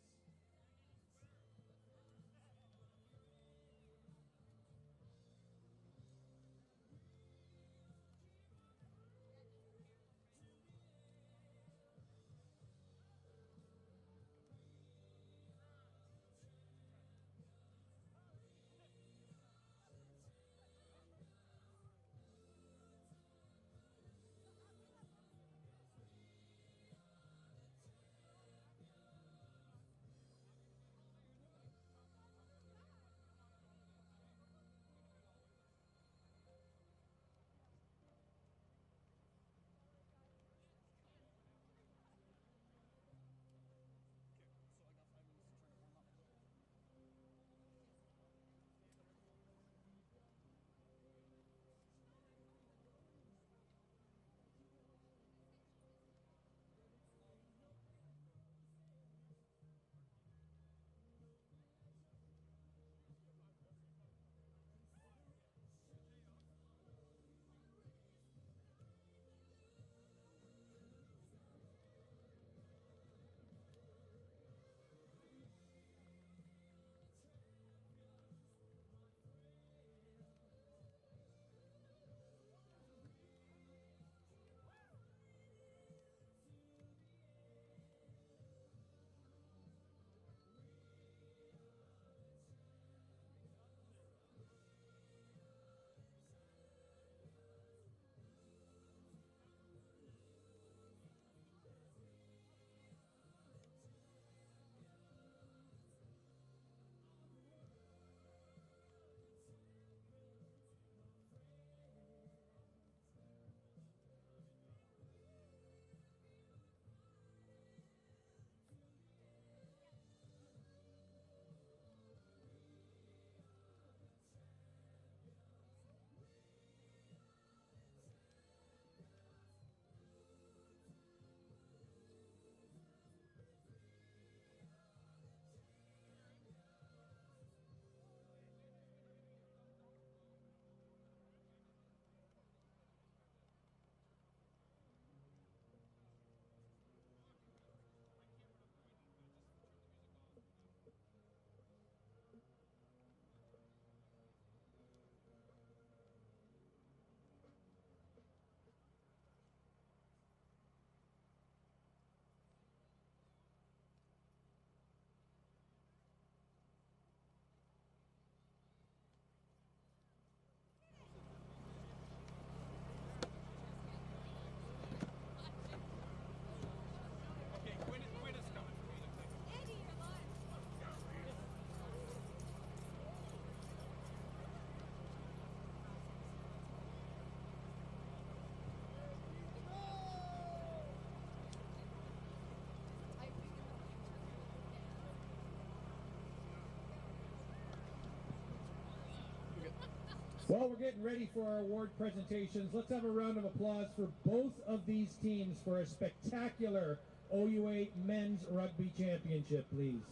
While we're getting ready for our award presentations, let's have a round of applause for both of these teams for a spectacular OUA Men's Rugby Championship, please.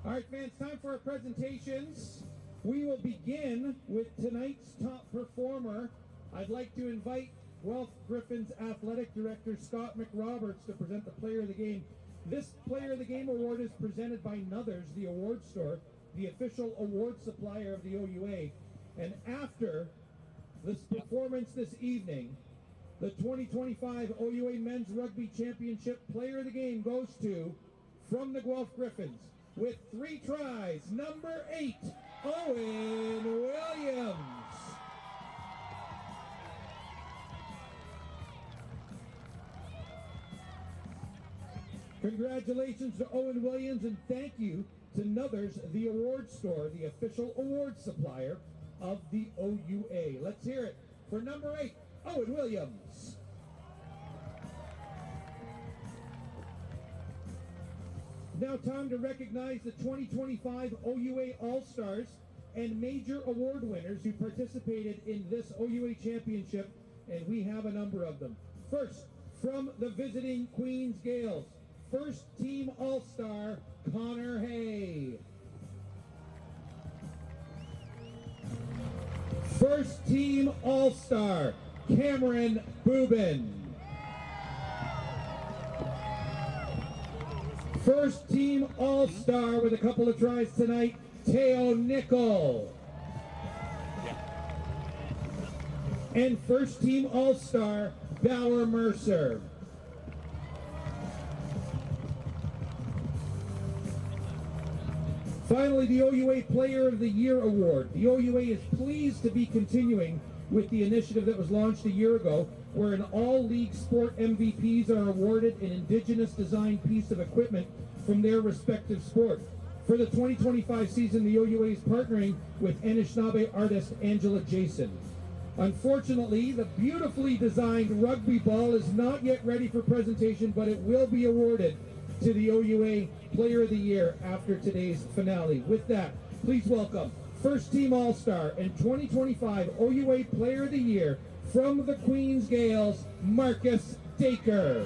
All right, fans, time for our presentations. We will begin with tonight's top performer. I'd like to invite Guelph Griffins Athletic Director Scott McRoberts to present the Player of the Game. This Player of the Game award is presented by Nuthers, the award store, the official award supplier of the OUA. And after this performance this evening, the 2025 OUA Men's Rugby Championship Player of the Game goes to, from the Guelph Griffins, with 3 tries, number 8, Owen Williams. Congratulations to Owen Williams, and thank you to Nuthers, the award store, the official award supplier of the OUA. Let's hear it for number 8, Owen Williams. Now time to recognize the 2025 OUA All-Stars and major award winners who participated in this OUA championship, and we have a number of them. First, from the visiting Queens Gales, first team All-Star, Connor Hay. First team All-Star, Cameron Boobin. First team All-Star with a couple of tries tonight, Teo Nickel. And first team All-Star, Bauer Mercer. Finally, the OUA Player of the Year Award. The OUA is pleased to be continuing with the initiative that was launched a year ago, where an all-league sport MVPs are awarded an indigenous designed piece of equipment from their respective sport. For the 2025 season, the OUA is partnering with Anishinaabe artist Angela Jason. Unfortunately, the beautifully designed rugby ball is not yet ready for presentation, but it will be awarded to the OUA Player of the Year after today's finale. With that, please welcome first team All-Star and 2025 OUA Player of the Year from the Queens Gales, Marcus Dacre.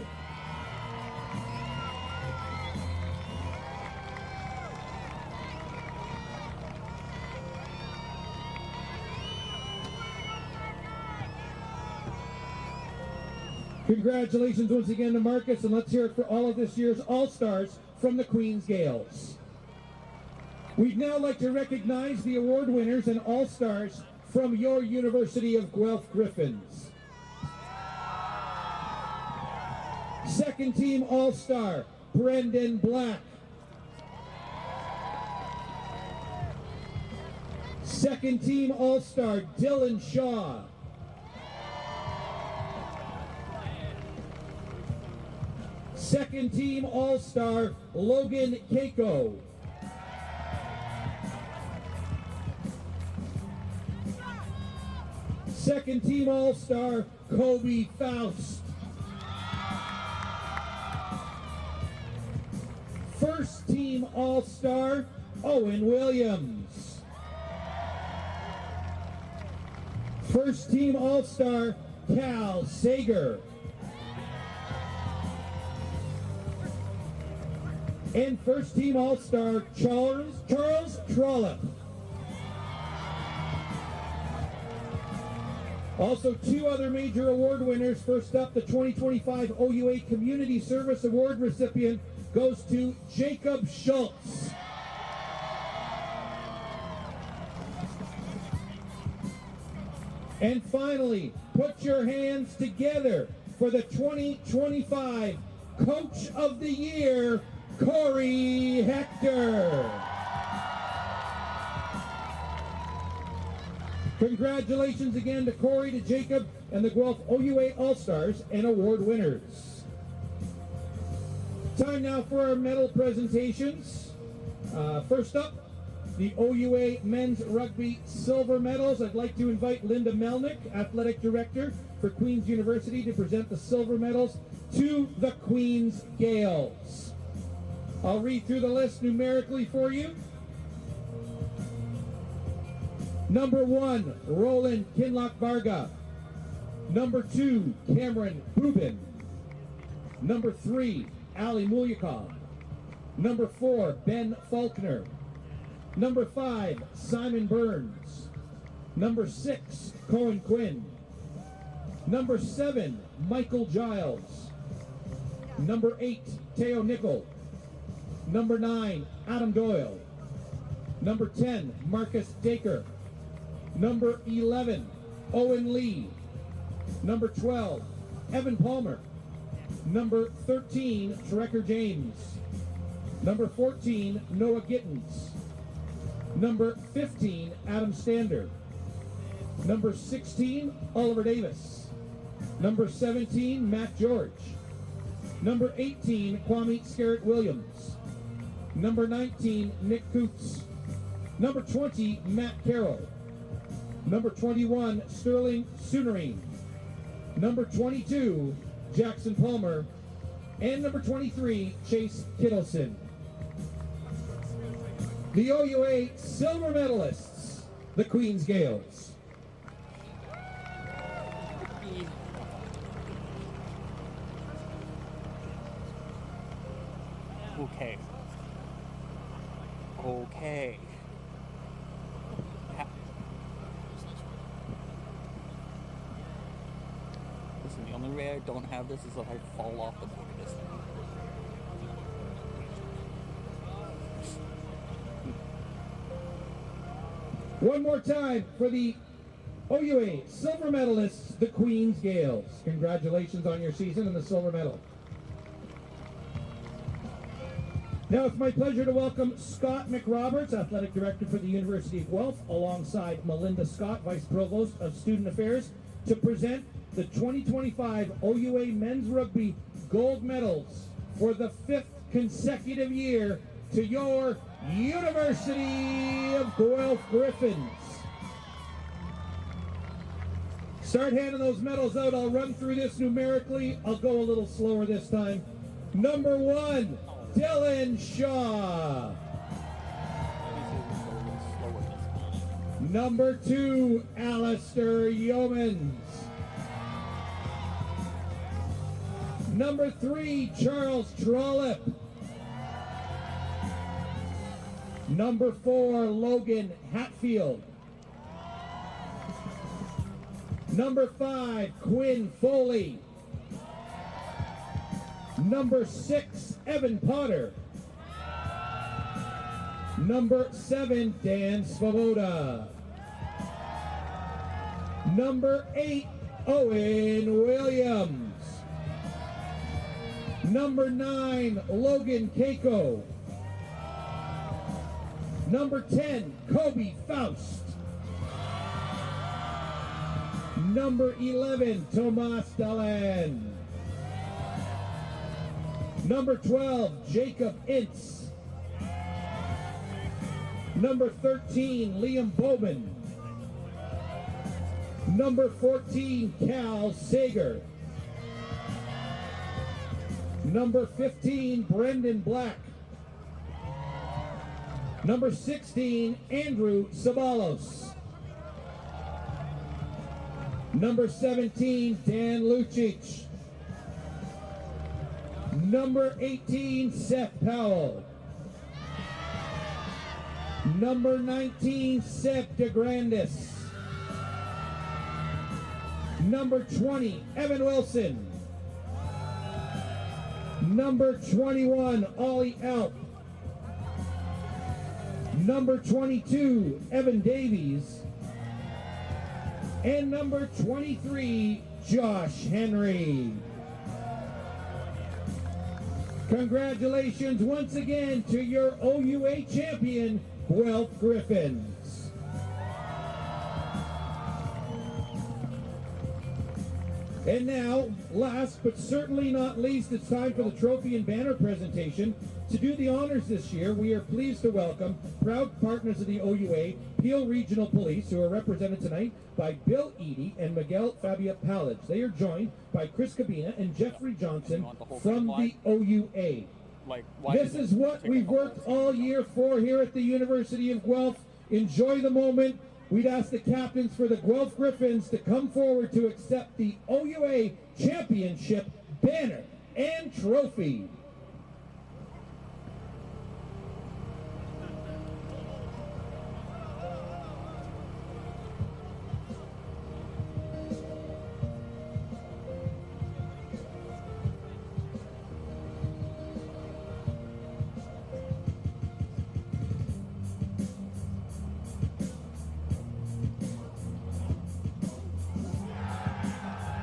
Congratulations once again to Marcus, and let's hear it for all of this year's All-Stars from the Queens Gales. We'd now like to recognize the award winners and All-Stars from your University of Guelph Griffins. Second team All-Star, Brendan Black. Second team All-Star, Dylan Shaw. Second team All-Star, Logan Keiko. Second team All-Star, Kobe Faust. First team All-Star, Owen Williams. First team All-Star, Cal Sager. And first team all-star Charles Trollope. Also, two other major award winners. First up, the 2025 OUA Community Service Award recipient goes to Jacob Schultz. And finally, put your hands together for the 2025 Coach of the Year, Corey Hector. Congratulations again to Corey, to Jacob, and the Guelph OUA All-Stars and award winners. Time now for our medal presentations. First up, the OUA Men's Rugby Silver Medals. I'd like to invite Linda Melnick, Athletic Director for Queen's University, to present the silver medals to the Queen's Gales. I'll read through the list numerically for you. Number 1, Roland Kinlock Varga. Number 2, Cameron Bubin. Number 3, Ali Mulyakov. Number 4, Ben Faulkner. Number 5, Simon Burns. Number 6, Cohen Quinn. Number 7, Michael Giles. Number 8, Teo Nickel. Number 9, Adam Doyle. Number 10, Marcus Dacre. Number 11, Owen Lee. Number 12, Evan Palmer. Number 13, Trekker James. Number 14, Noah Gittins. Number 15, Adam Stander. Number 16, Oliver Davis. Number 17, Matt George. Number 18, Kwame Scarrett Williams. Number 19, Nick Coots. Number 20, Matt Carroll. Number 21, Sterling Soonering. Number 22, Jackson Palmer. And number 23, Chase Kittleson. The OUA silver medalists, the Queen's Gales. Okay. Okay. Listen, the only way I don't have this is if I fall off the board of this thing. One more time for the OUA silver medalists, the Queen's Gales. Congratulations on your season and the silver medal. Now it's my pleasure to welcome Scott McRoberts, Athletic Director for the University of Guelph, alongside Melinda Scott, Vice Provost of Student Affairs, to present the 2025 OUA Men's Rugby Gold Medals for the 5th consecutive year to your University of Guelph Griffins. Start handing those medals out. I'll run through this numerically. I'll go a little slower this time. Number 1, Dylan Shaw. Number 2, Alistair Yeomans. Number 3, Charles Trollope. Number 4, Logan Hatfield. Number 5, Quinn Foley. Number 6, Evan Potter. Number 7, Dan Svoboda. Number 8, Owen Williams. Number 9, Logan Keiko. Number 10, Kobe Faust. Number 11, Tomas Dalan. Number 12, Jacob Ince. Number 13, Liam Bowman. Number 14, Cal Sager. Number 15, Brendan Black. Number 16, Andrew Sabalos. Number 17, Dan Lucic. Number 18, Seth Powell. Number 19, Seth DeGrandis. Number 20, Evan Wilson. Number 21, Ollie Alp. Number 22, Evan Davies. And number 23, Josh Henry. Congratulations once again to your OUA champion, Guelph Griffins. And now, last but certainly not least, it's time for the trophy and banner presentation. To do the honors this year, we are pleased to welcome proud partners of the OUA, Peel Regional Police, who are represented tonight by Bill Eady and Miguel Fabia Palage. They are joined by Chris Cabina and Jeffrey Johnson from the OUA. This is what we've worked all year for here at the University of Guelph. Enjoy the moment. We'd ask the captains for the Guelph Griffins to come forward to accept the OUA Championship banner and trophy.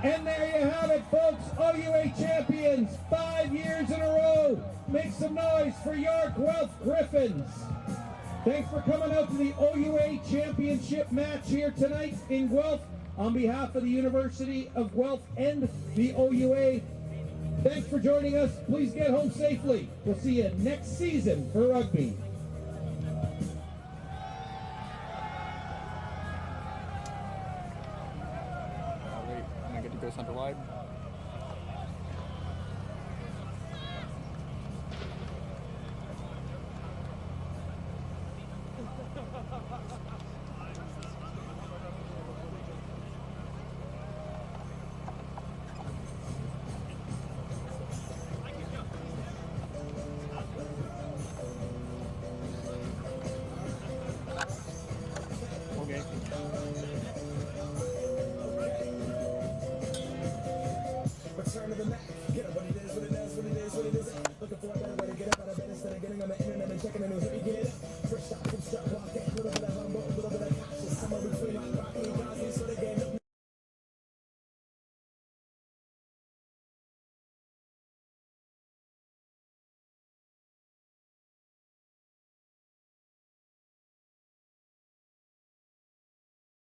And there you have it, folks. OUA champions, 5 years in a row. Make some noise for your Guelph Griffins. Thanks for coming out to the OUA championship match here tonight in Guelph. On behalf of the University of Guelph and the OUA, thanks for joining us. Please get home safely. We'll see you next season for rugby. Go center wide. Okay. Return to the Mac. Get up what it is, what it is, what it is, what it is. Looking for a better way to get up out of bed instead of getting on the internet and checking the news. Let me get it up. First stop, full stop, walk